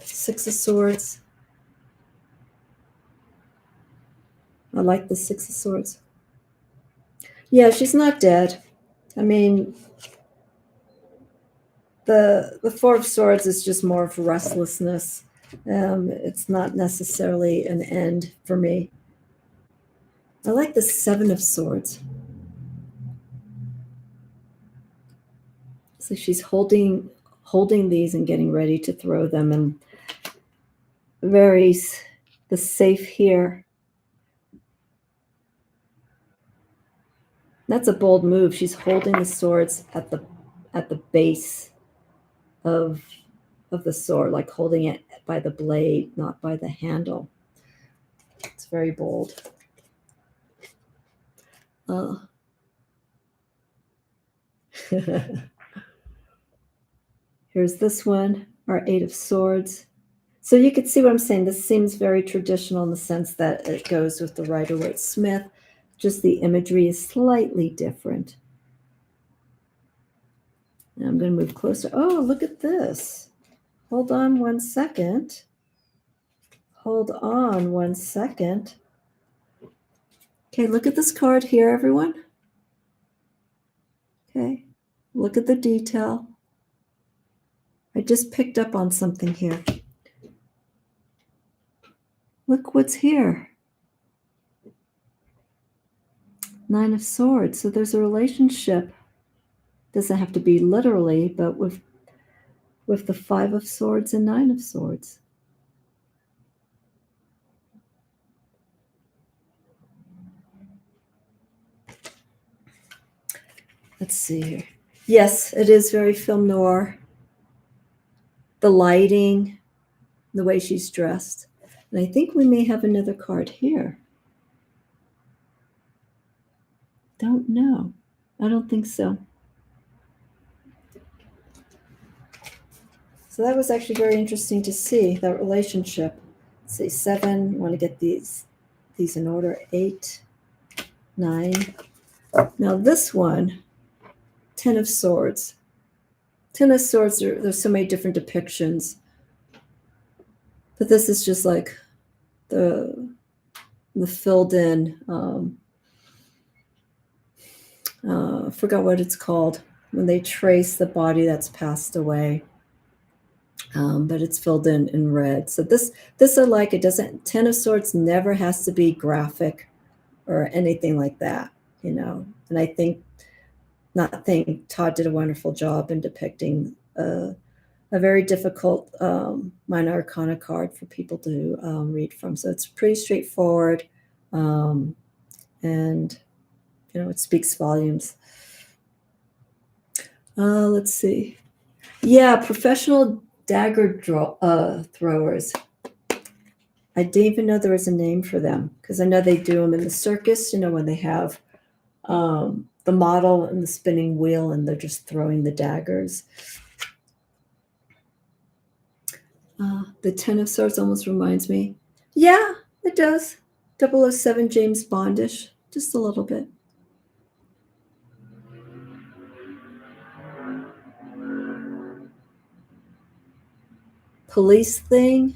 6 of swords. I like the 6 of swords. Yeah, she's not dead. I mean, the 4 of swords is just more of restlessness. It's not necessarily an end for me. I like the 7 of swords. So she's holding these and getting ready to throw them, and the safe here. That's a bold move. She's holding the swords at the base of the sword, like holding it by the blade, not by the handle. It's very bold. Here's this one, our 8 of swords. So you can see what I'm saying. This seems very traditional in the sense that it goes with the Rider-Waite-Smith. Just the imagery is slightly different. Now I'm going to move closer. Oh, look at this. Hold on 1 second. Hold on 1 second. Okay, look at this card here, everyone. Okay, look at the detail. I just picked up on something here. Look what's here. 9 of swords. So there's a relationship. Doesn't have to be literally, but with the 5 of swords and 9 of swords. Let's see here. Yes, it is very film noir. The lighting, the way she's dressed. And I think we may have another card here. Don't know. I don't think so. So that was actually very interesting to see, that relationship. Let's see, 7. I want to get these in order. 8, 9. Now this one, 10 of swords. 10 of swords, there's so many different depictions. But this is just like the filled in, I forgot what it's called, when they trace the body that's passed away. But it's filled in red. So this I like. It doesn't, 10 of swords never has to be graphic or anything like that, you know. And I think Todd did a wonderful job in depicting a very difficult minor arcana card for people to read from. So it's pretty straightforward, and you know, it speaks volumes. Let's see. Yeah, professional dagger throwers. I didn't even know there was a name for them, because I know they do them in the circus, you know, when they have the model and the spinning wheel and they're just throwing the daggers. The 10 of swords almost reminds me. Yeah, it does. 007 James Bondish. just a little bit. Police thing.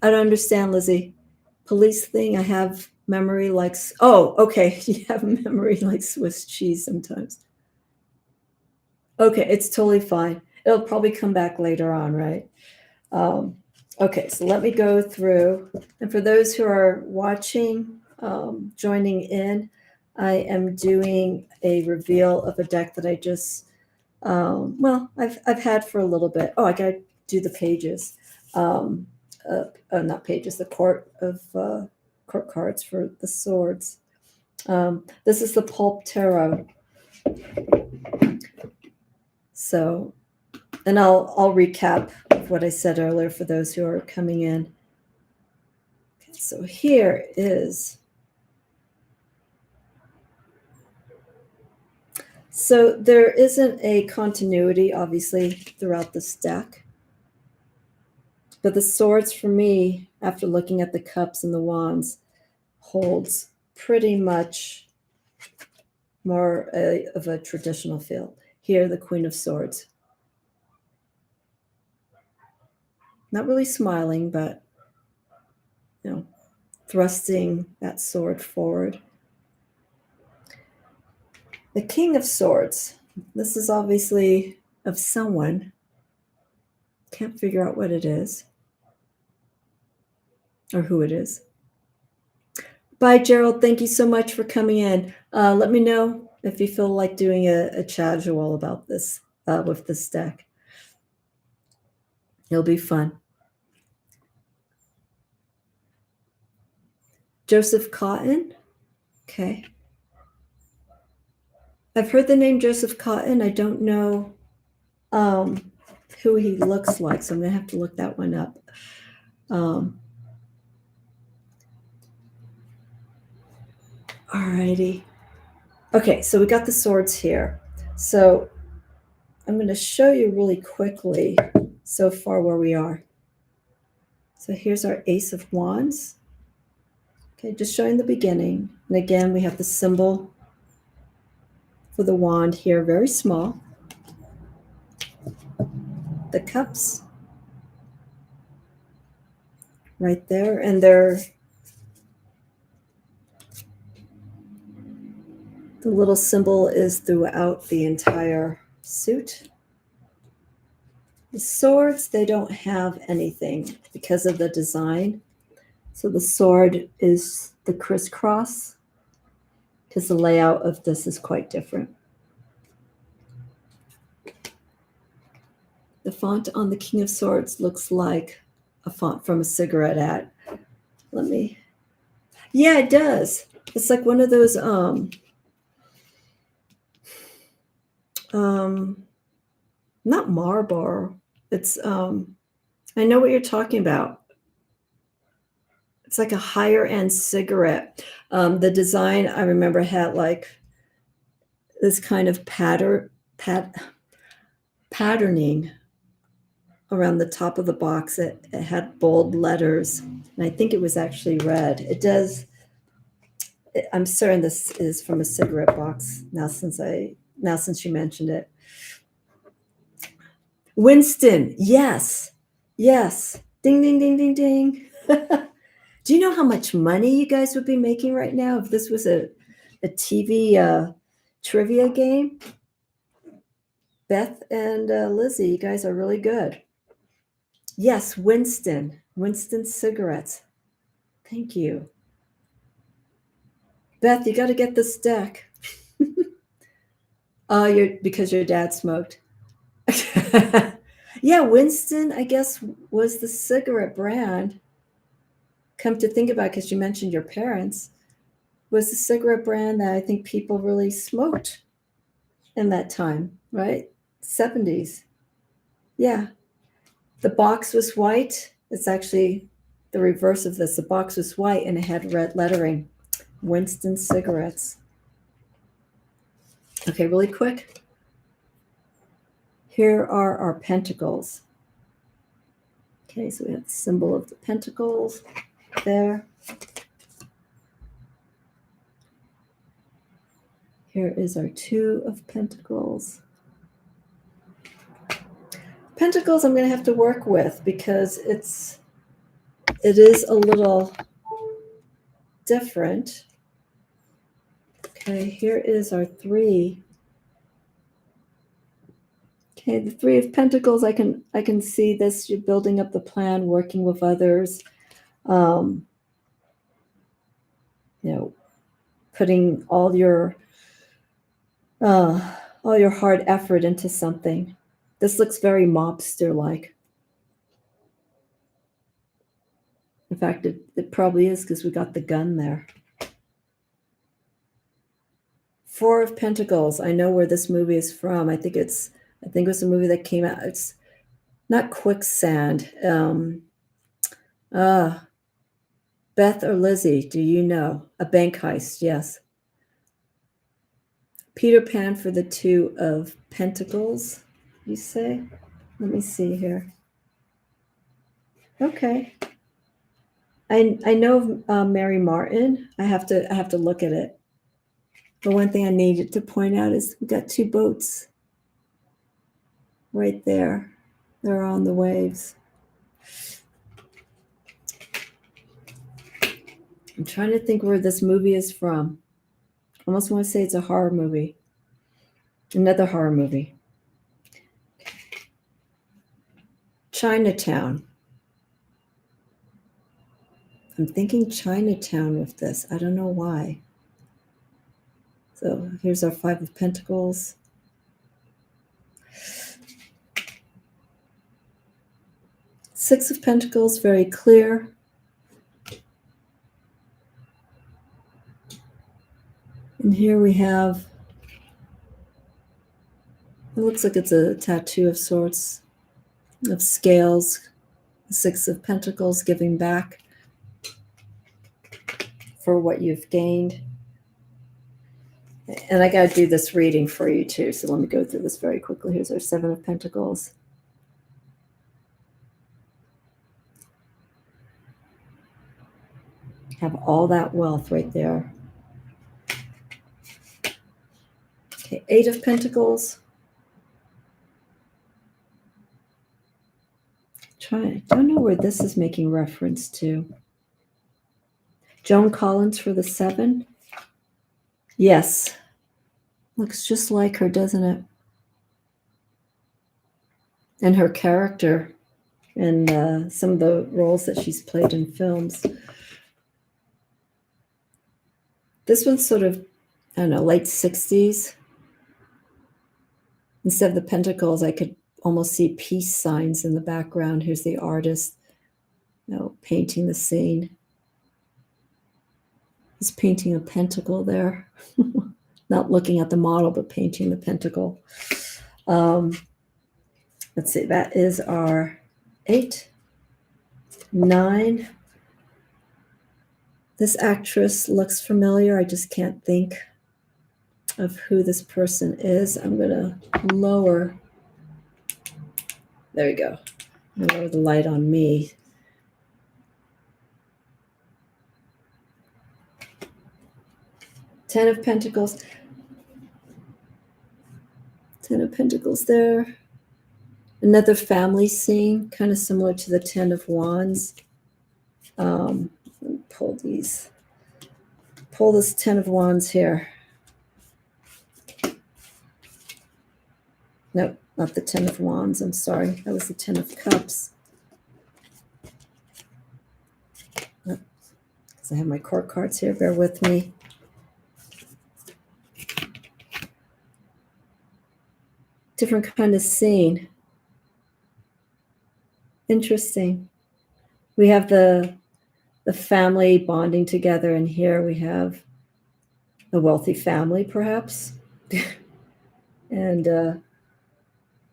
I don't understand, Lizzie. Police thing. I have memory like. Oh, okay. You have memory like Swiss cheese sometimes. Okay, it's totally fine. It'll probably come back later on, right? Okay, so let me go through. And for those who are watching, joining in, I am doing a reveal of a deck that I just, well, I've had for a little bit. Oh, I got to do the pages. Not pages, the court of court cards for the swords. This is the Pulp Tarot. So, and I'll recap what I said earlier for those who are coming in. Okay, so here is. So there isn't a continuity, obviously, throughout this deck. But the swords, for me, after looking at the cups and the wands, holds pretty much more of a traditional feel. Here, the Queen of Swords. Not really smiling, but, you know, thrusting that sword forward. The King of Swords. This is obviously of someone. Can't figure out what it is or who it is. Bye, Gerald. Thank you so much for coming in. Let me know if you feel like doing a casual about this with this deck. It'll be fun. Joseph Cotton. Okay. I've heard the name Joseph Cotton. I don't know who he looks like, so I'm going to have to look that one up. Alrighty. Okay, so we got the swords here. So I'm going to show you really quickly so far where we are. So here's our Ace of Wands. Okay, just showing the beginning. And again, we have the symbol for the wand here, very small. The cups right there, and they're the little symbol is throughout the entire suit. The swords, they don't have anything because of the design. So the sword is the crisscross because the layout of this is quite different. The font on the King of Swords looks like a font from a cigarette ad. Yeah, it does. It's like one of those, not Marlboro. It's, I know what you're talking about. It's like a higher end cigarette. The design I remember had like this kind of patterning around the top of the box. It had bold letters, and I think it was actually red. It does. I'm certain this is from a cigarette box now since you mentioned it. Winston, yes. Ding, ding, ding, ding, ding. Do you know how much money you guys would be making right now if this was a TV trivia game? Beth and Lizzie, you guys are really good. Yes, Winston cigarettes. Thank you. Beth, you got to get this deck. Because your dad smoked. Yeah, Winston, I guess, was the cigarette brand. Come to think about it, because you mentioned your parents, was the cigarette brand that I think people really smoked in that time, right? 70s. Yeah. The box was white. It's actually the reverse of this. The box was white and it had red lettering. Winston cigarettes. Okay, really quick. Here are our pentacles. Okay, so we have the symbol of the pentacles there. Here is our Two of Pentacles. Pentacles I'm going to have to work with because it is a little different. Okay, here is our Three. Okay, the Three of Pentacles, I can see this. You're building up the plan, working with others, you know, putting all your hard effort into something. This looks very mobster-like. In fact, it probably is because we got the gun there. Four of Pentacles. I know where this movie is from. I think it was a movie that came out. It's not Quicksand. Beth or Lizzie, do you know? A bank heist, yes. Peter Pan for the Two of Pentacles, you say? Let me see here. Okay. I know of Mary Martin. I have to look at it. But one thing I needed to point out is we got two boats right there. They're on the waves. I'm trying to think where this movie is from. I almost want to say it's a horror movie. Another horror movie. Chinatown. I'm thinking Chinatown with this. I don't know why. So here's our Five of Pentacles. Six of Pentacles, very clear. And here we have, it looks like it's a tattoo of sorts, of scales. Six of Pentacles, giving back for what you've gained. And I got to do this reading for you too, so let me go through this very quickly. Here's our Seven of Pentacles. Have all that wealth right there. Okay, Eight of Pentacles. I don't know where this is making reference to. Joan Collins for the Seven. Yes. Looks just like her, doesn't it? And her character and some of the roles that she's played in films. This one's sort of, I don't know, late 60s. Instead of the pentacles, I could almost see peace signs in the background. Here's the artist, painting the scene. He's painting a pentacle there. Not looking at the model, but painting the pentacle. Let's see, that is our 8, 9. This actress looks familiar. I just can't think of who this person is. I'm going to lower. There we go. I'm going to lower the light on me. Ten of Pentacles. Ten of Pentacles there. Another family scene, kind of similar to the Ten of Wands. Let me pull these. Pull this Ten of Wands here. Nope, not the Ten of Wands. I'm sorry. That was the Ten of Cups. Because I have my court cards here. Bear with me. Different kind of scene. Interesting. We have the family bonding together, and here we have a wealthy family, perhaps, and the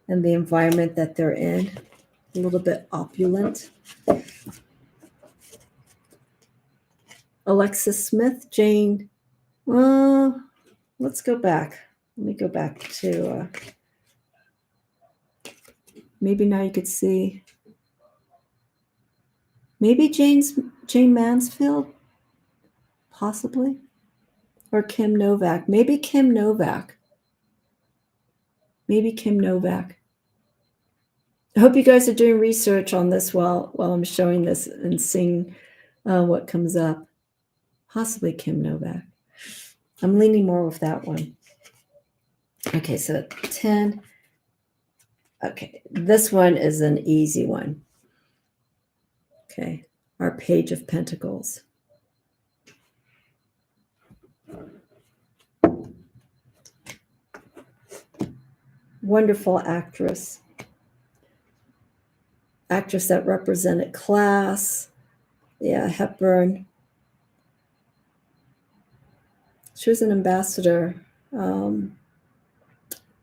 environment that they're in, a little bit opulent. Alexis Smith, Jane. Let's go back. Let me go back to. Maybe now you could see. Maybe Jane Mansfield, possibly, or Kim Novak. Maybe Kim Novak. Maybe Kim Novak. I hope you guys are doing research on this while I'm showing this and seeing what comes up. Possibly Kim Novak. I'm leaning more with that one. Okay, so 10. Okay, this one is an easy one. Okay, our Page of Pentacles. Wonderful actress. Actress that represented class. Yeah, Hepburn. She was an ambassador.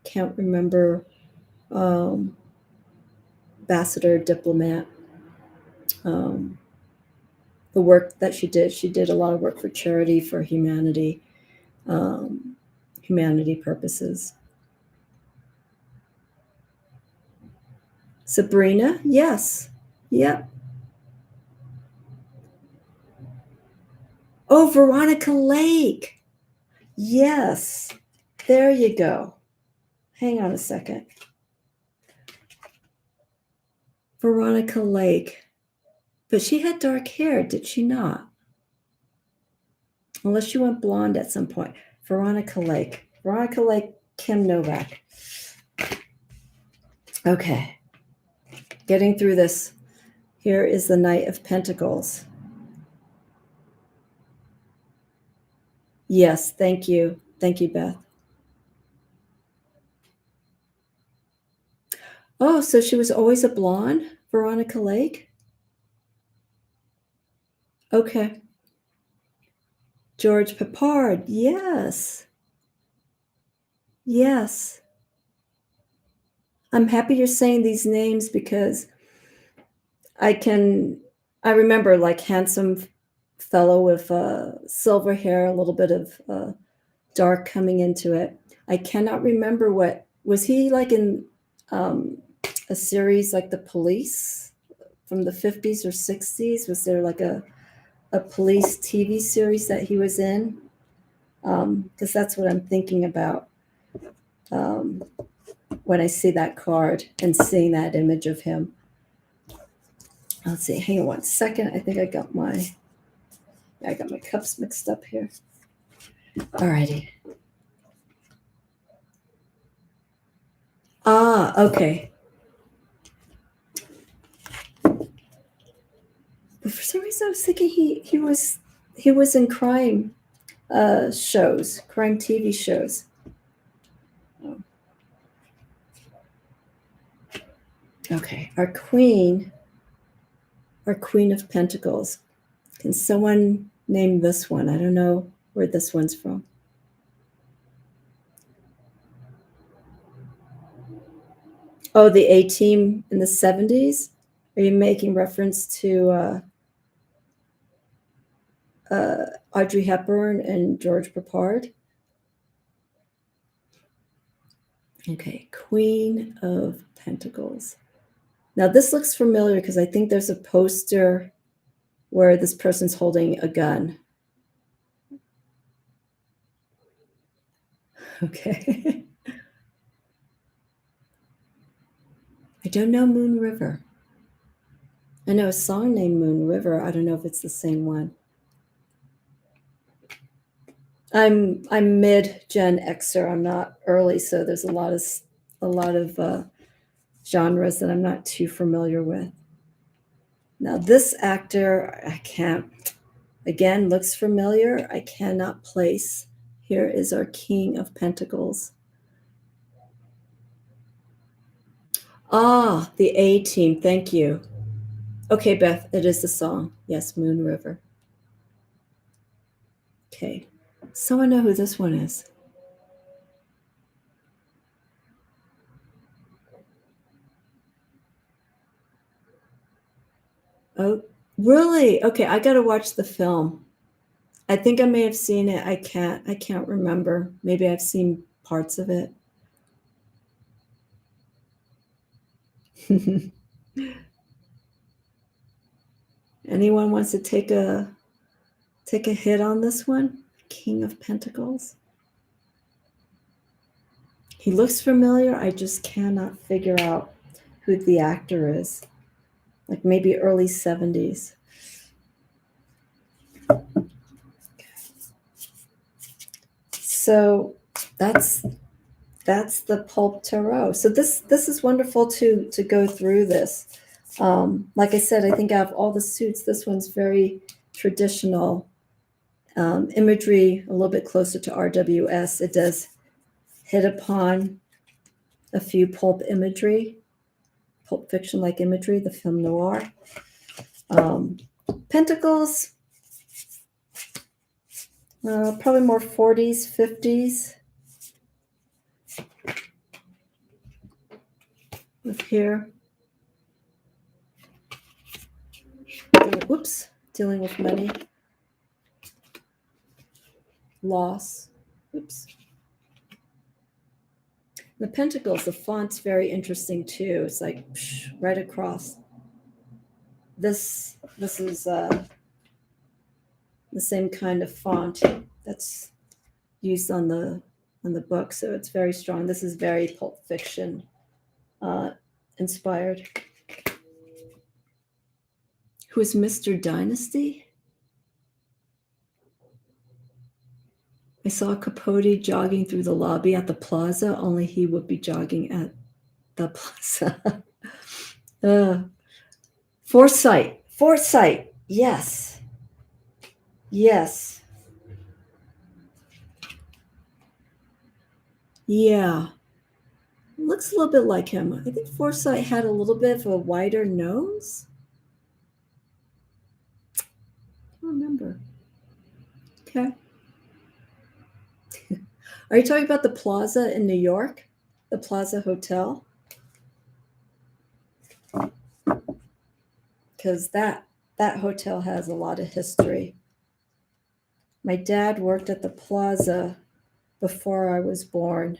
Can't remember. Ambassador, diplomat. The work that she did a lot of work for charity, for humanity, humanity purposes. Sabrina, yes. Yep. Oh, Veronica Lake. Yes. There you go. Hang on a second. Veronica Lake. But she had dark hair, did she not? Unless she went blonde at some point. Veronica Lake. Veronica Lake, Kim Novak. Okay. Getting through this. Here is the Knight of Pentacles. Yes, thank you. Thank you, Beth. Oh, so she was always a blonde, Veronica Lake? Okay. George Peppard, yes. Yes. I'm happy you're saying these names because I remember like handsome fellow with silver hair, a little bit of dark coming into it. I cannot remember was he like in a series like The Police from the 50s or 60s? Was there like a police TV series that he was in? Because that's what I'm thinking about when I see that card and seeing that image of him. Let's see, hang on 1 second. I think I got my cups mixed up here. All righty. Ah, okay. But for some reason I was thinking he was in crime shows, crime TV shows. Oh. Okay, our Queen of Pentacles. Can someone name this one? I don't know where this one's from. Oh, the A-Team in the 70s? Are you making reference to Audrey Hepburn and George Peppard? Okay, Queen of Pentacles. Now this looks familiar because I think there's a poster where this person's holding a gun. Okay. I don't know Moon River. I know a song named Moon River. I don't know if it's the same one. I'm mid-Gen Xer. I'm not early, so there's a lot of genres that I'm not too familiar with. Now this actor, again, looks familiar. I cannot place. Here is our King of Pentacles. Ah, the A-Team. Thank you. Okay, Beth, it is the song. Yes, Moon River. Okay. So I know who this one is. Oh, really? Okay, I got to watch the film. I think I may have seen it. I can't remember. Maybe I've seen parts of it. Anyone wants to take a hit on this one? King of Pentacles. He looks familiar. I just cannot figure out who the actor is. Like maybe early 70s. So that's the Pulp Tarot. So this is wonderful to go through this. Like I said, I think out of all the suits, this one's very traditional. Imagery a little bit closer to RWS. It does hit upon a few pulp imagery, pulp fiction-like imagery, the film noir. Pentacles, probably more 40s, 50s. Up here. Whoops, dealing with money. Loss. Oops. The Pentacles, the font's very interesting too. It's like right across. This is the same kind of font that's used on the book, so it's very strong. This is very Pulp Fiction inspired. Who is Mr. Dynasty? I saw Capote jogging through the lobby at the plaza, only he would be jogging at the plaza. Foresight. Yes. Yeah. Looks a little bit like him. I think Foresight had a little bit of a wider nose. I don't remember. Okay. Are you talking about the Plaza in New York? The Plaza Hotel? Because that hotel has a lot of history. My dad worked at the Plaza before I was born.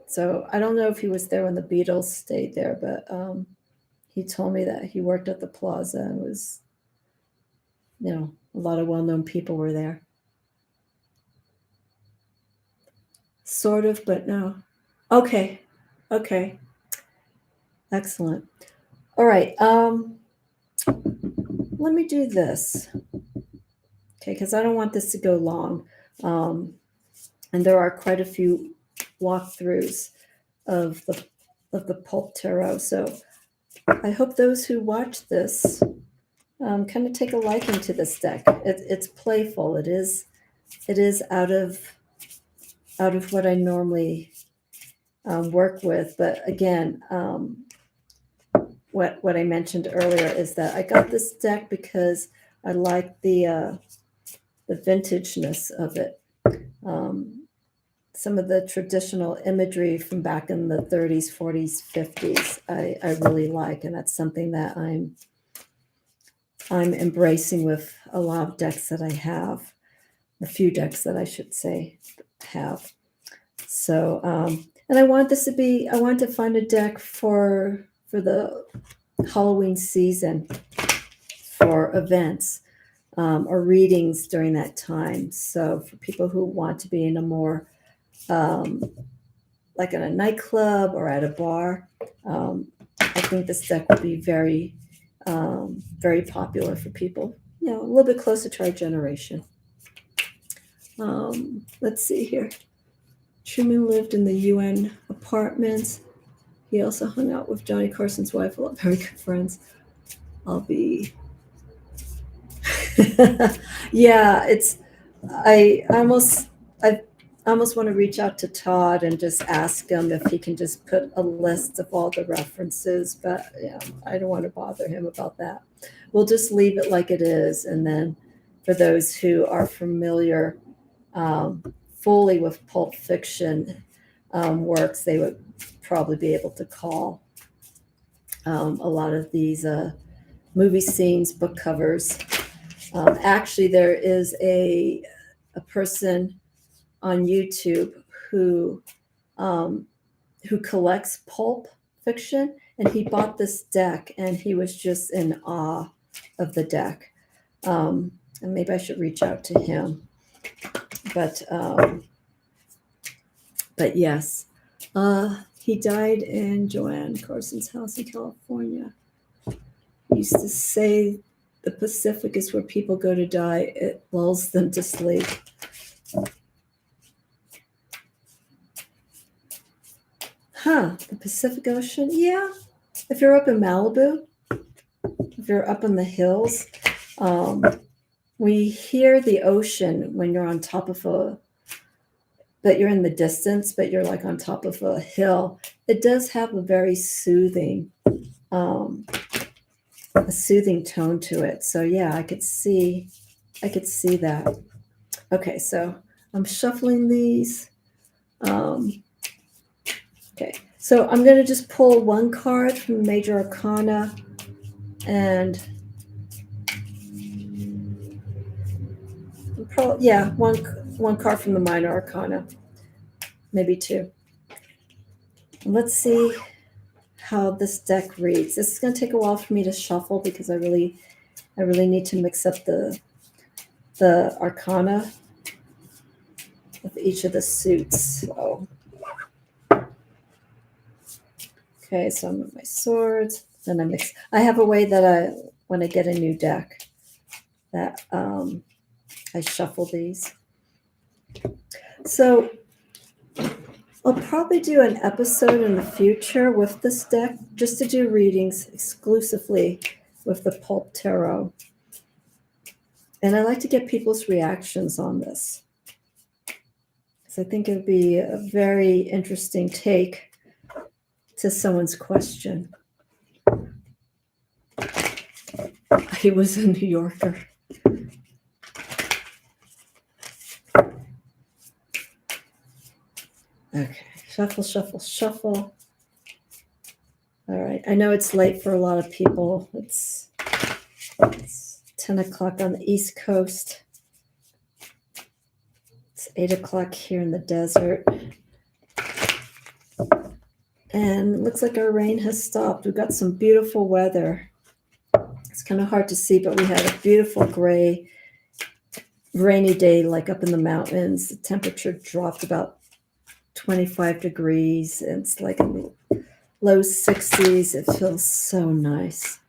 So I don't know if he was there when the Beatles stayed there, but he told me that he worked at the Plaza and was, a lot of well-known people were there. Sort of, but no. Okay. Excellent. All right. Let me do this. Okay, because I don't want this to go long. And there are quite a few walkthroughs of the Pulp Tarot. So I hope those who watch this kind of take a liking to this deck. It's playful. It is out of what I normally work with. But again, what I mentioned earlier is that I got this deck because I like the vintageness of it. Some of the traditional imagery from back in the 30s, 40s, 50s, I really like, and that's something that I'm embracing with a lot of decks that I have, a few decks that I should say have. So, and I want to find a deck for the Halloween season, for events or readings during that time. So for people who want to be in a more like in a nightclub or at a bar, I think this deck would be very, very popular for people, a little bit closer to our generation. Let's see here. Truman lived in the UN apartments. He also hung out with Johnny Carson's wife, a lot, very good friends. I'll be. Yeah, I almost want to reach out to Todd and just ask him if he can just put a list of all the references, but I don't want to bother him about that. We'll just leave it like it is, and then for those who are familiar fully with Pulp Fiction works, they would probably be able to call a lot of these movie scenes, book covers. Actually, there is a person on YouTube who collects pulp fiction, and he bought this deck, and he was just in awe of the deck. And maybe I should reach out to him. But yes, he died in Joanne Carson's house in California. He used to say the Pacific is where people go to die. It lulls them to sleep. Huh, the Pacific Ocean? Yeah. If you're up in Malibu, if you're up in the hills, we hear the ocean when you're on top of but you're in the distance, but you're like on top of a hill. It does have a very soothing tone to it. So yeah, I could see that. Okay, so I'm shuffling these. Okay, so I'm going to just pull one card from Major Arcana and one card from the Minor Arcana, maybe two. Let's see how this deck reads. This is going to take a while for me to shuffle because I really need to mix up the Arcana of each of the suits. So, okay, so I'm with my swords. Then I mix. I have a way that when I get a new deck, that I shuffle these. So I'll probably do an episode in the future with this deck just to do readings exclusively with the Pulp Tarot. And I like to get people's reactions on this, because I think it would be a very interesting take to someone's question. He was a New Yorker. Okay, shuffle, shuffle, shuffle. All right, I know it's late for a lot of people. It's 10 o'clock on the East Coast. It's 8 o'clock here in the desert. And it looks like our rain has stopped. We've got some beautiful weather. It's kind of hard to see, but we had a beautiful gray, rainy day, like up in the mountains. The temperature dropped about 25 degrees. And it's like in the low 60s. It feels so nice.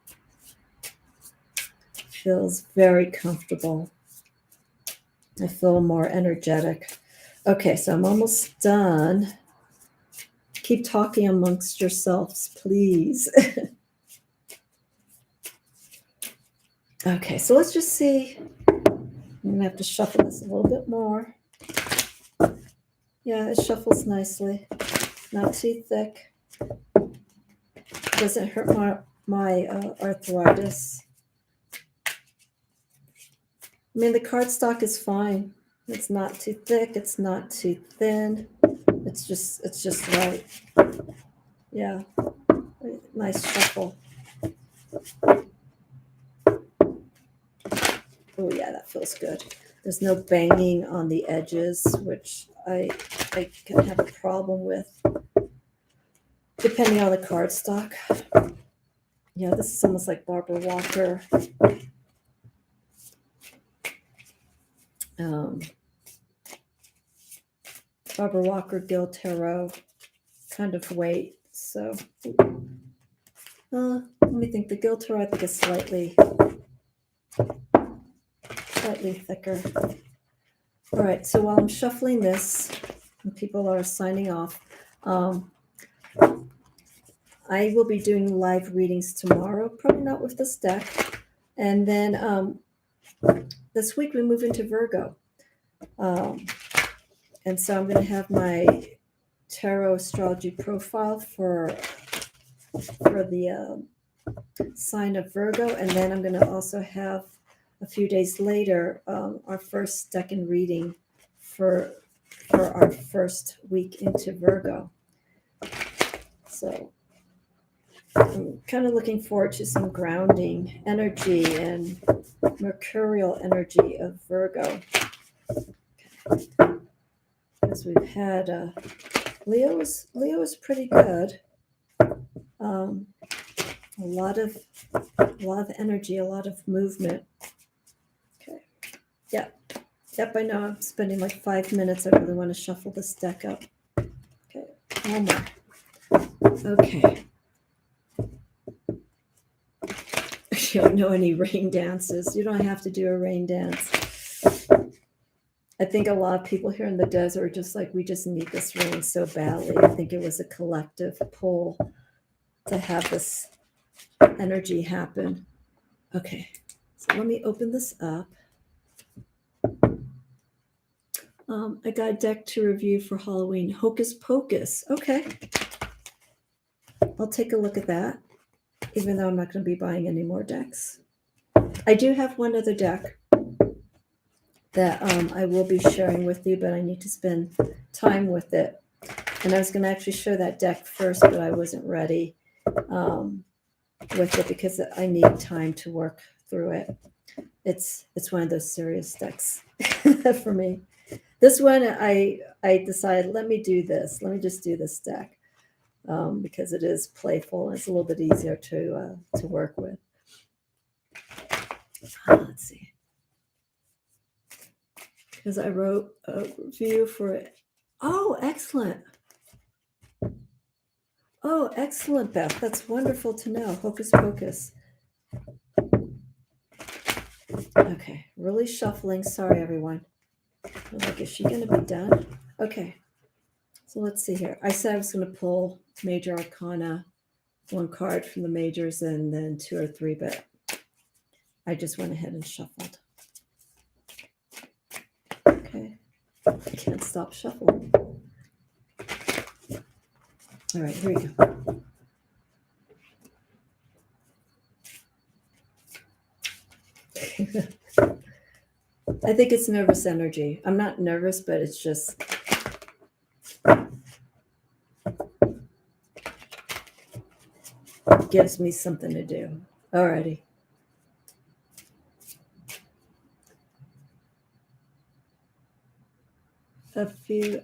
It feels very comfortable. I feel more energetic. Okay, so I'm almost done. Keep talking amongst yourselves, please. Okay, so let's just see. I'm going to have to shuffle this a little bit more. Yeah, it shuffles nicely. Not too thick. Doesn't hurt my arthritis. I mean, the cardstock is fine. It's not too thick. It's not too thin. It's just right. Yeah. Nice shuffle. Oh yeah, that feels good. There's no banging on the edges, which I can have a problem with, depending on the cardstock. Yeah, this is almost like Barbara Walker. Barbara Walker Guild Tarot kind of weight. So let me think. The Guild Tarot I think is slightly thicker. All right, so while I'm shuffling this and people are signing off, I will be doing live readings tomorrow, probably not with this deck. And then this week we move into Virgo. And so I'm going to have my tarot astrology profile for the sign of Virgo. And then I'm going to also have a few days later our first decan reading for our first week into Virgo. So I'm kind of looking forward to some grounding energy and mercurial energy of Virgo. Because we've had Leo is pretty good. A lot of energy, a lot of movement. Okay. Yep, I know. I'm spending like 5 minutes. I really want to shuffle this deck up. Okay, one more. Okay. You don't know any rain dances. You don't have to do a rain dance. I think a lot of people here in the desert are just like, we just need this rain so badly. I think it was a collective pull to have this energy happen. Okay, so let me open this up. I got a deck to review for Halloween, Hocus Pocus. Okay, I'll take a look at that, even though I'm not going to be buying any more decks. I do have one other deck that I will be sharing with you, but I need to spend time with it. And I was going to actually show that deck first, but I wasn't ready with it because I need time to work through it. It's one of those serious decks for me. This one, I decided, let me do this. Let me just do this deck because it is playful and it's a little bit easier to work with. Let's see. Because I wrote a review for it. Oh, excellent. Oh, excellent, Beth. That's wonderful to know. Hocus Pocus. Okay, really shuffling. Sorry, everyone. I'm like, is she going to be done? Okay, so let's see here. I said I was going to pull Major Arcana, one card from the majors, and then 2 or 3, but I just went ahead and shuffled. Okay, I can't stop shuffling. All right, here we go. I think it's nervous energy. I'm not nervous, but it's just gives me something to do. Alrighty.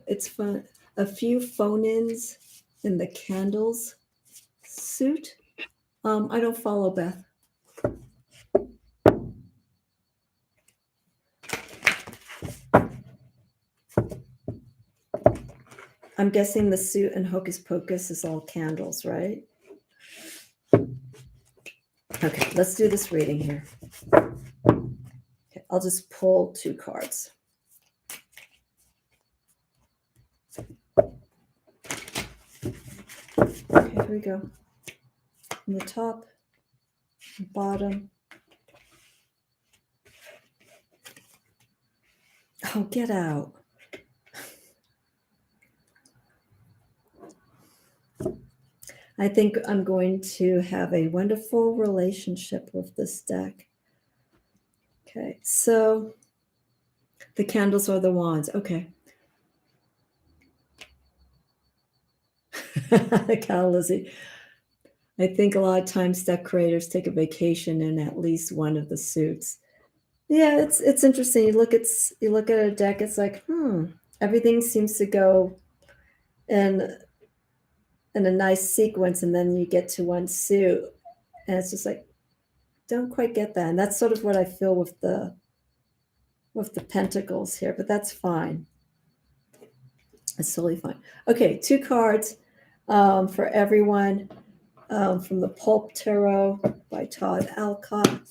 It's fun. A few phone-ins in the candles suit. I don't follow Beth. I'm guessing the suit and Hocus Pocus is all candles, right? Okay, let's do this reading here. Okay, I'll just pull 2 cards. Okay, here we go. From the top, bottom. Oh, get out. I think I'm going to have a wonderful relationship with this deck. Okay, so the candles are the wands. Okay. Cal Lizzie. I think a lot of times deck creators take a vacation in at least one of the suits. Yeah, it's interesting. You look at a deck, it's like, everything seems to go in a nice sequence, and then you get to one suit, and it's just like, don't quite get that. And that's sort of what I feel with the pentacles here, but that's fine. It's totally fine. Okay, 2 cards for everyone from the Pulp Tarot by Todd Alcott.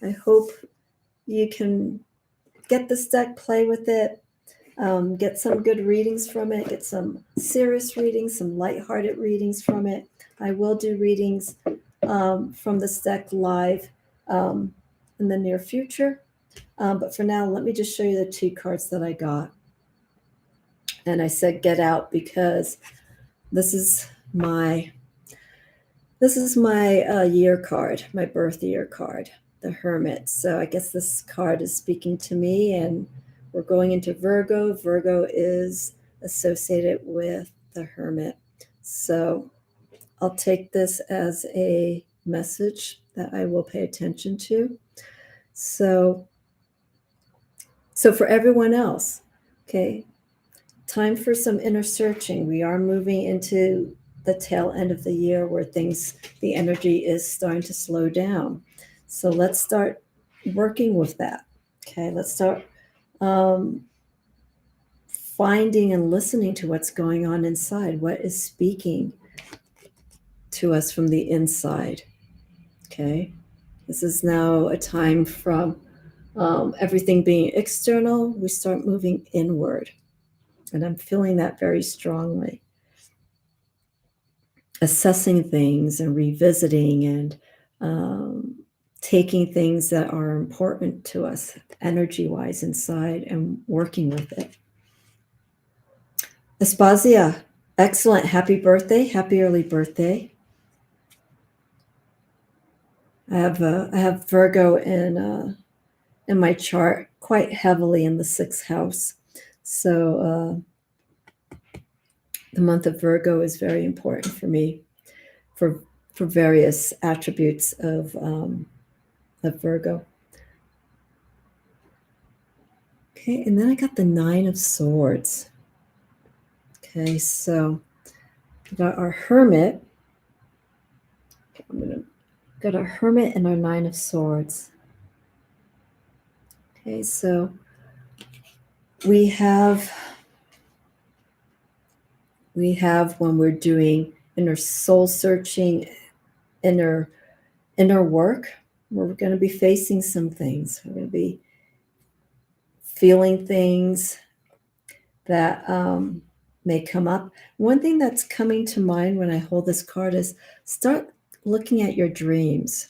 I hope you can get this deck, play with it, get some good readings from it, get some serious readings, some lighthearted readings from it. I will do readings from this deck live in the near future. But for now, let me just show you the 2 cards that I got. And I said get out because this is my year card, my birth year card, the Hermit. So I guess this card is speaking to me, and we're going into Virgo. Virgo is associated with the Hermit. So I'll take this as a message that I will pay attention to. So for everyone else, okay, time for some inner searching. We are moving into the tail end of the year where the energy is starting to slow down. So let's start working with that. Okay, let's start finding and listening to what's going on inside, what is speaking to us from the inside. Okay, this is now a time from everything being external, we start moving inward. And I'm feeling that very strongly. Assessing things and revisiting and taking things that are important to us energy-wise inside and working with it. Aspasia, excellent. Happy birthday. Happy early birthday. I have Virgo in my chart quite heavily in the 6th house. So the month of Virgo is very important for me for various attributes of Virgo. Okay, and then I got the 9 of Swords. Okay, so we got our Hermit. Okay, got our Hermit and our 9 of Swords. Okay, so we have when we're doing inner soul searching, inner work, we're going to be facing some things. We're going to be feeling things that may come up. One thing that's coming to mind when I hold this card is start looking at your dreams.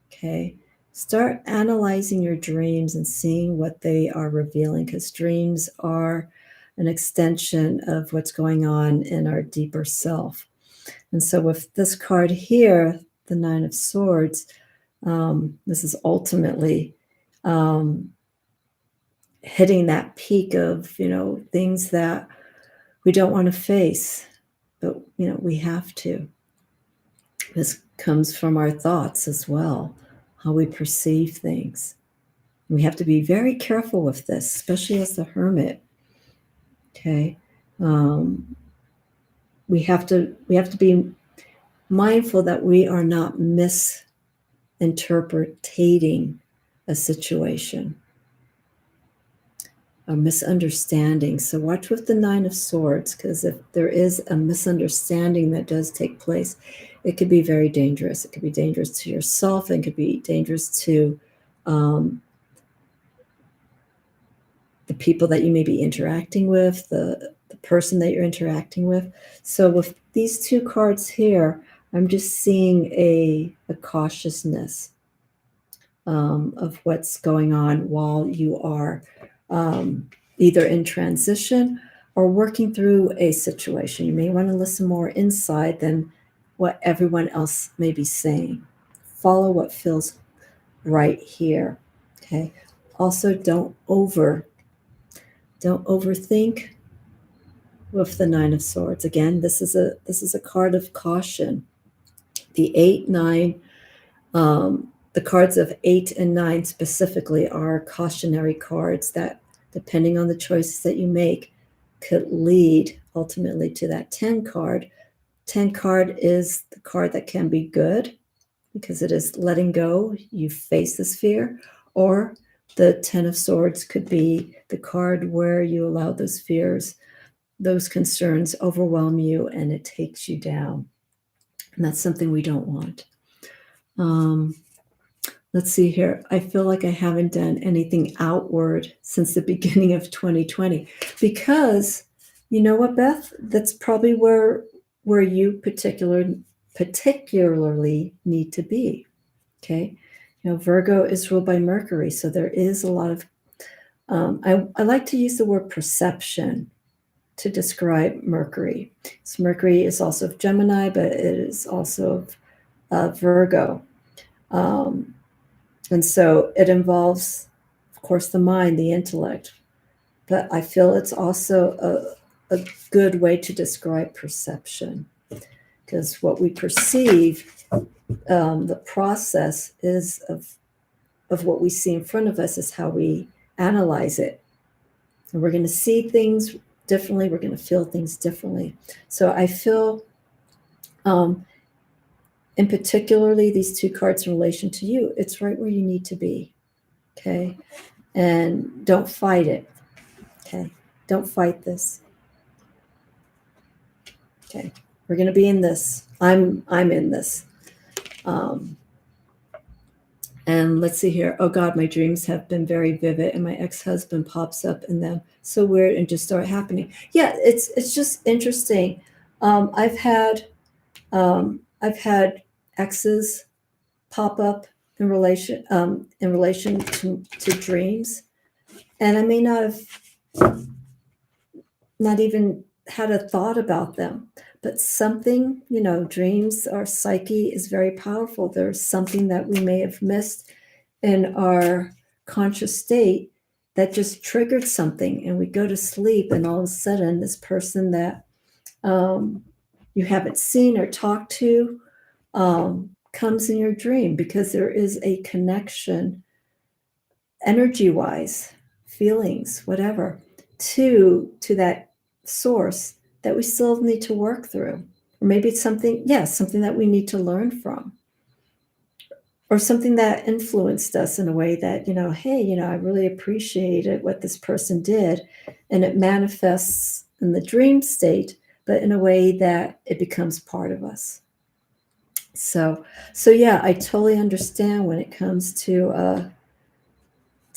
Okay, start analyzing your dreams and seeing what they are revealing, because dreams are an extension of what's going on in our deeper self. And so with this card here, the 9 of Swords, this is ultimately hitting that peak of, things that we don't want to face, but, we have to. This comes from our thoughts as well, how we perceive things. We have to be very careful with this, especially as the Hermit. Okay. We have to be mindful that we are not misinterpreting a situation, a misunderstanding. So watch with the 9 of Swords, because if there is a misunderstanding that does take place, it could be very dangerous. It could be dangerous to yourself, and could be dangerous to the people that you may be interacting with, the person that you're interacting with. So with these 2 cards here, I'm just seeing a cautiousness of what's going on while you are either in transition or working through a situation. You may want to listen more inside than what everyone else may be saying. Follow what feels right here. Okay. Also, don't overthink with the 9 of Swords. Again, this is a card of caution. The 8, 9, the cards of 8 and 9 specifically are cautionary cards that, depending on the choices that you make, could lead ultimately to that 10 card. 10 card is the card that can be good because it is letting go. You face this fear. Or the 10 of Swords could be the card where you allow those fears, those concerns overwhelm you, and it takes you down. And that's something we don't want. Let's see here. I feel like I haven't done anything outward since the beginning of 2020 because, you know what, Beth? That's probably where you particularly need to be. Okay. Virgo is ruled by Mercury. So there is a lot of, I like to use the word perception to describe Mercury. So Mercury is also of Gemini, but it is also of Virgo. And so it involves, of course, the mind, the intellect. But I feel it's also a good way to describe perception, because what we perceive, the process is of what we see in front of us is how we analyze it. And we're going to see things differently. We're going to feel things differently. So I feel, in particularly these 2 cards in relation to you, it's right where you need to be. Okay. and don't fight it. Okay, don't fight this. Okay, we're going to be in this. I'm in this. And let's see here. Oh God, my dreams have been very vivid, and my ex-husband pops up in them. So weird, and just start happening. Yeah, it's just interesting. I've had exes pop up in relation to dreams, and I may not even had a thought about them, but something, dreams, our psyche is very powerful. There's something that we may have missed in our conscious state that just triggered something, and we go to sleep, and all of a sudden this person that you haven't seen or talked to comes in your dream, because there is a connection, energy wise, feelings, whatever, to that source that we still need to work through. Or maybe it's something that we need to learn from, or something that influenced us in a way that, hey, I really appreciated what this person did, and it manifests in the dream state, but in a way that it becomes part of us. So yeah, I totally understand when it comes to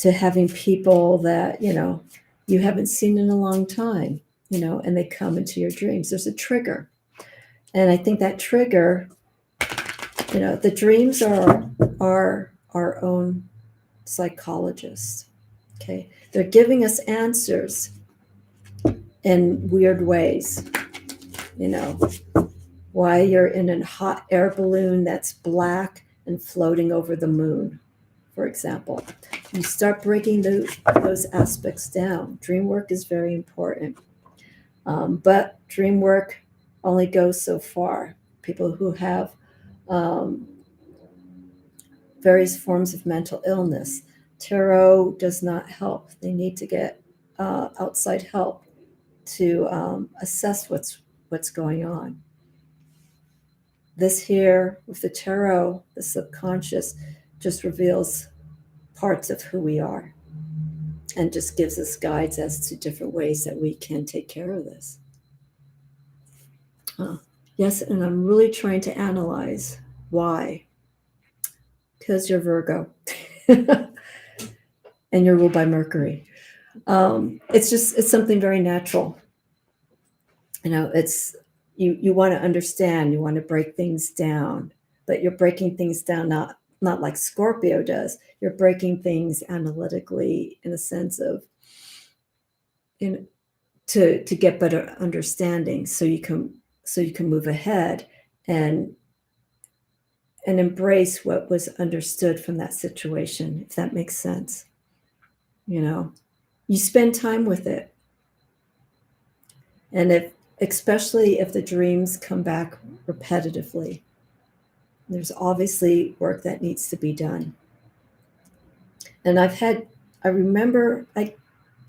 having people that, you haven't seen in a long time, and they come into your dreams. There's a trigger. And I think that trigger, the dreams are our own psychologists. Okay. They're giving us answers in weird ways. Why you're in a hot air balloon that's black and floating over the moon, for example. You start breaking those aspects down. Dream work is very important. But dream work only goes so far. People who have various forms of mental illness, tarot does not help. They need to get outside help to assess what's going on. This here with the tarot, the subconscious, just reveals parts of who we are, and just gives us guides as to different ways that we can take care of this. Yes, and I'm really trying to analyze why. Because you're Virgo, and you're ruled by Mercury. It's something very natural. It's you want to understand, you want to break things down, but you're breaking things down not like Scorpio does. You're breaking things analytically, in a sense of to get better understanding, so you can move ahead and embrace what was understood from that situation, if that makes sense. You spend time with it, and especially if the dreams come back repetitively, there's obviously work that needs to be done. And I remember I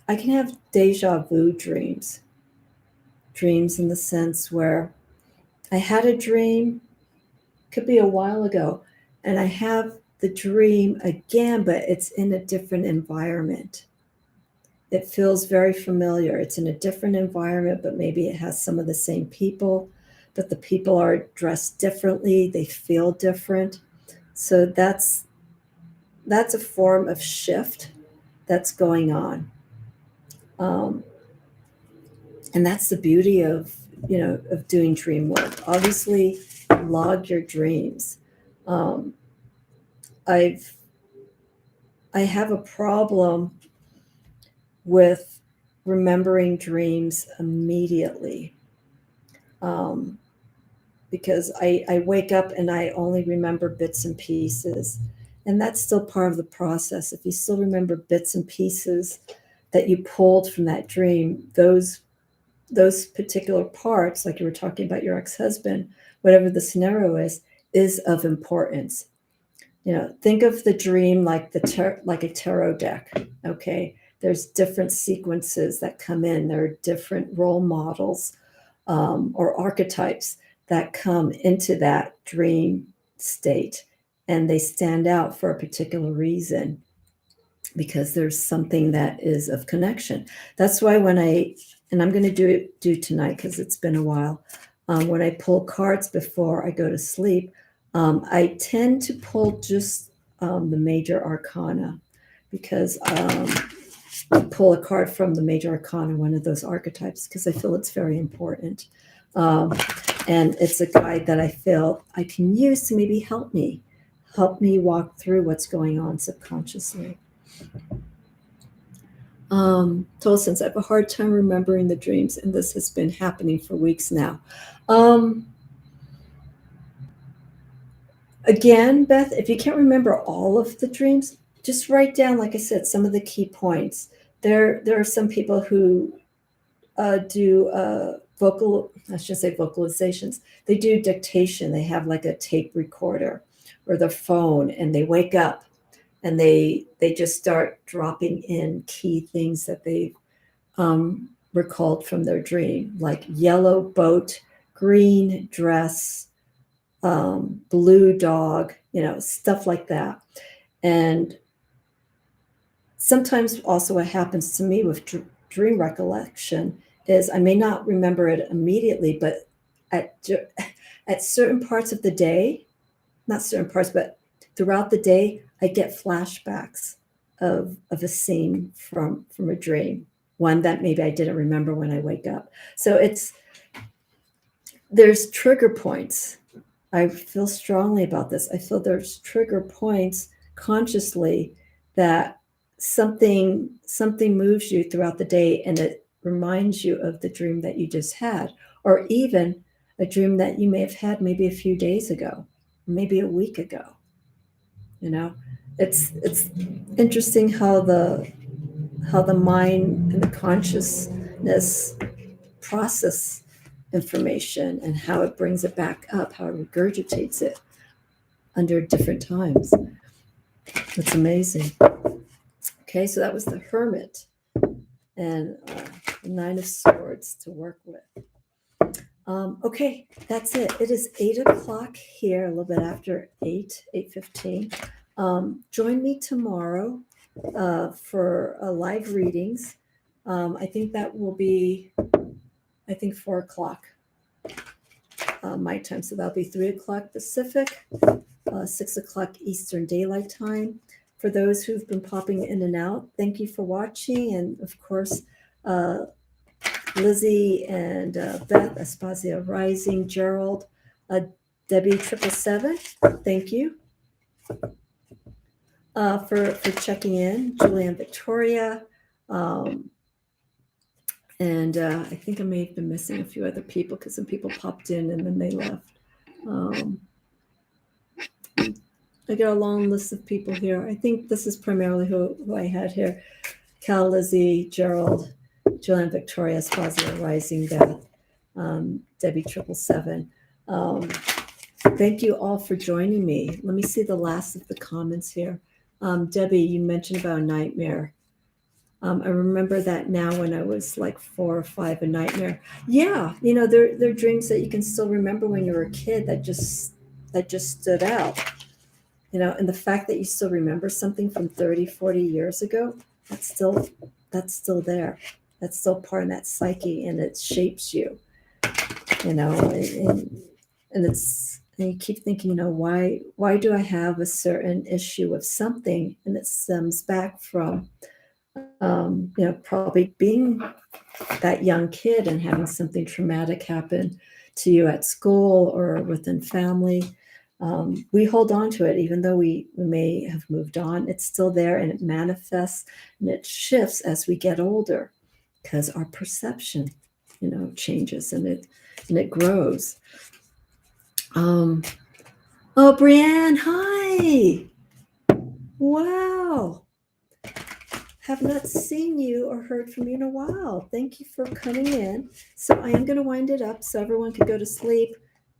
can have deja vu dreams in the sense where I had a dream, could be a while ago, and I have the dream again, but it's in a different environment. It feels very familiar. It's in a different environment, but maybe it has some of the same people, but the people are dressed differently. They feel different. So that's a form of shift that's going on. And that's the beauty of doing dream work. Obviously, log your dreams. I have a problem with remembering dreams immediately, because I wake up and I only remember bits and pieces, and that's still part of the process. If you still remember bits and pieces that you pulled from that dream, those particular parts, like you were talking about your ex-husband, whatever the scenario is of importance. Think of the dream like like a tarot deck. Okay, there's different sequences that come in. There are different role models or archetypes that come into that dream state, and they stand out for a particular reason. because there's something that is of connection. That's why and I'm going to do tonight because it's been a while. When I pull cards before I go to sleep, I tend to pull just the major arcana, because pull a card from the major arcana, one of those archetypes, because I feel it's very important. And it's a guide that I feel I can use to maybe help me walk through what's going on subconsciously. Told since I have a hard time remembering the dreams, and this has been happening for weeks now. Again, Beth, if you can't remember all of the dreams, just write down, like I said, some of the key points. There are some people who do I should say vocalizations. They do dictation. They have like a tape recorder or their phone, and they wake up and they just start dropping in key things that they've recalled from their dream, like yellow boat, green dress, blue dog, stuff like that. And sometimes also what happens to me with dream recollection is I may not remember it immediately, but at certain parts of the day, not certain parts, but throughout the day, I get flashbacks of a scene from a dream, one that maybe I didn't remember when I wake up. So there's trigger points. I feel strongly about this. I feel there's trigger points consciously that something moves you throughout the day, and it reminds you of the dream that you just had, or even a dream that you may have had maybe a few days ago, maybe a week ago. It's interesting how the mind and the consciousness process information, and how it brings it back up, how it regurgitates it under different times. It's amazing. Okay, so that was the Hermit and the Nine of Swords to work with. Okay, that's it. It is 8 o'clock here, a little bit after 8:15. Join me tomorrow for live readings. I think that will be, 4 o'clock my time. So that'll be 3 o'clock Pacific, 6 o'clock Eastern Daylight Time. For those who've been popping in and out, thank you for watching. And of course, Lizzie and Beth, Aspasia Rising, Gerald, Debbie 777, thank you for checking in. Julianne Victoria, and I think I may have been missing a few other people because some people popped in and then they left. I got a long list of people here. I think this is primarily who I had here. Cal, Lizzie, Gerald, Julianne Victoria, Spazio Rising, Beth, Debbie 777. Thank you all for joining me. Let me see the last of the comments here. Debbie, you mentioned about a nightmare. I remember that now when I was like 4 or 5, a nightmare. Yeah, there are dreams that you can still remember when you were a kid that just stood out. And the fact that you still remember something from 30, 40 years ago, that's still there. That's still part of that psyche, and it shapes you, and you keep thinking, why do I have a certain issue with something? And it stems back from, probably being that young kid and having something traumatic happen to you at school or within family. We hold on to it, even though we may have moved on. It's still there, and it manifests and it shifts as we get older, because our perception, changes, and it grows. Oh, Brianne, hi! Wow, have not seen you or heard from you in a while. Thank you for coming in. So I am going to wind it up so everyone can go to sleep,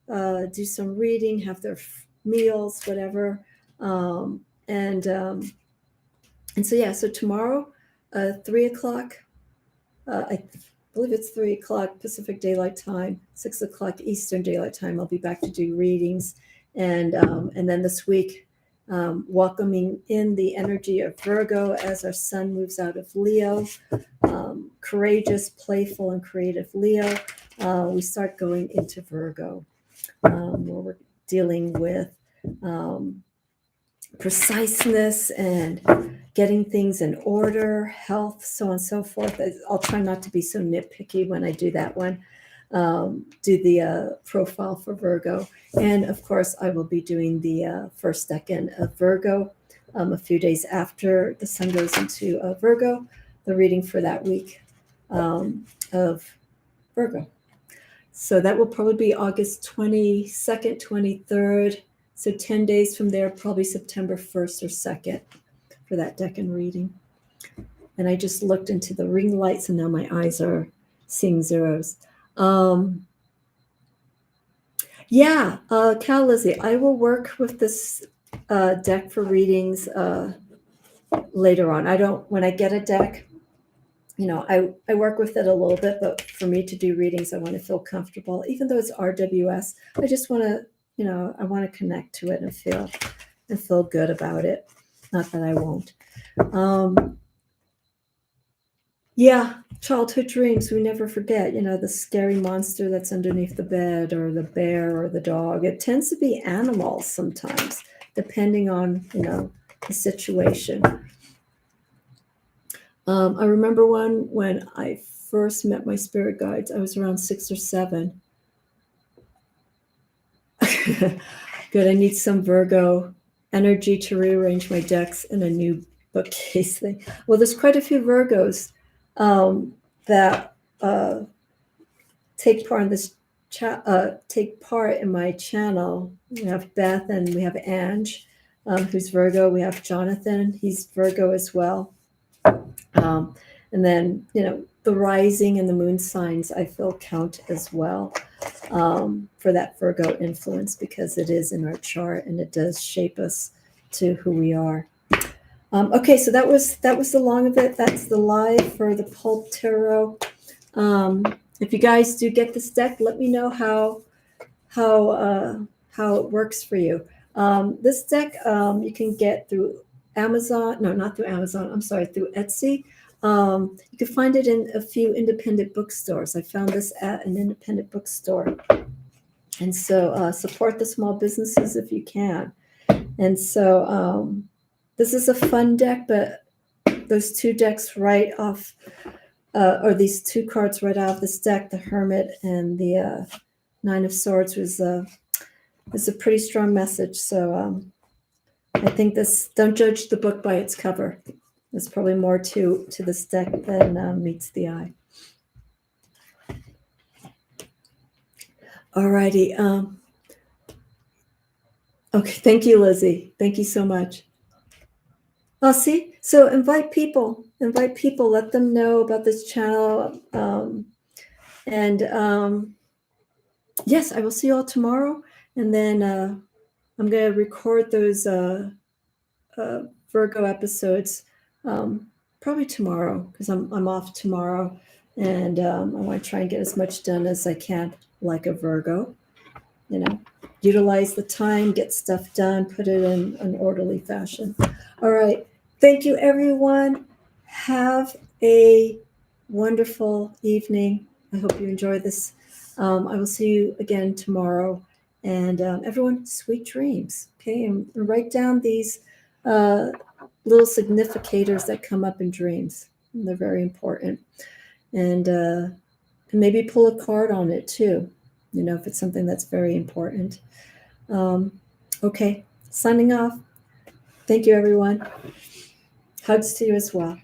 do some reading, have their meals, whatever. And so, yeah, so tomorrow, 3 o'clock, I believe it's 3 o'clock Pacific Daylight Time, 6 o'clock Eastern Daylight Time. I'll be back to do readings. And then this week, welcoming in the energy of Virgo as our sun moves out of Leo. Courageous, playful, and creative Leo. We start going into Virgo, where we're dealing with preciseness and getting things in order, health, so on and so forth. I'll try not to be so nitpicky when I do that one. Do the profile for Virgo. And of course, I will be doing the first decan of Virgo a few days after the sun goes into Virgo, the reading for that week of Virgo. So that will probably be August 22nd, 23rd. So 10 days from there, probably September 1st or 2nd for that decan reading. And I just looked into the ring lights and now my eyes are seeing zeros. Yeah, Cal Lizzie, I will work with this deck for readings later on. When I get a deck, I work with it a little bit, but for me to do readings, I want to feel comfortable. Even though it's RWS, I just want to, I want to connect to it and feel good about it. Not that I won't. Yeah, childhood dreams, we never forget, the scary monster that's underneath the bed or the bear or the dog. It tends to be animals sometimes, depending on, the situation. I remember when I first met my spirit guides, I was around 6 or 7. Good, I need some Virgo energy to rearrange my decks in a new bookcase thing. Well, there's quite a few Virgos that take part in this take part in my channel. We have Beth and we have Ange, who's Virgo. We have Jonathan, he's Virgo as well. And then, the rising and the moon signs I feel count as well for that Virgo influence, because it is in our chart and it does shape us to who we are. Okay, so that was the long of it. That's the live for the Pulp Tarot. If you guys do get this deck, let me know how it works for you. This deck you can get through Amazon. No, not through Amazon. I'm sorry, through Etsy. You can find it in a few independent bookstores. I found this at an independent bookstore. And so support the small businesses if you can. And so this is a fun deck, but those two decks right off, or these two cards right out of this deck, the Hermit and the Nine of Swords, was a pretty strong message. So I think don't judge the book by its cover. There's probably more to this deck than meets the eye. Alrighty. Okay, thank you, Lizzie. Thank you so much. Oh, see? So invite people. Let them know about this channel. Yes, I will see you all tomorrow. And then I'm going to record those Virgo episodes probably tomorrow, because I'm off tomorrow, and I want to try and get as much done as I can, like a Virgo. Utilize the time, get stuff done, put it in an orderly fashion. All right. Thank you, everyone. Have a wonderful evening. I hope you enjoy this. I will see you again tomorrow. And everyone, sweet dreams. Okay. And write down these little significators that come up in dreams. They're very important. And maybe pull a card on it too, if it's something that's very important. Okay, signing off. Thank you, everyone. Hugs to you as well.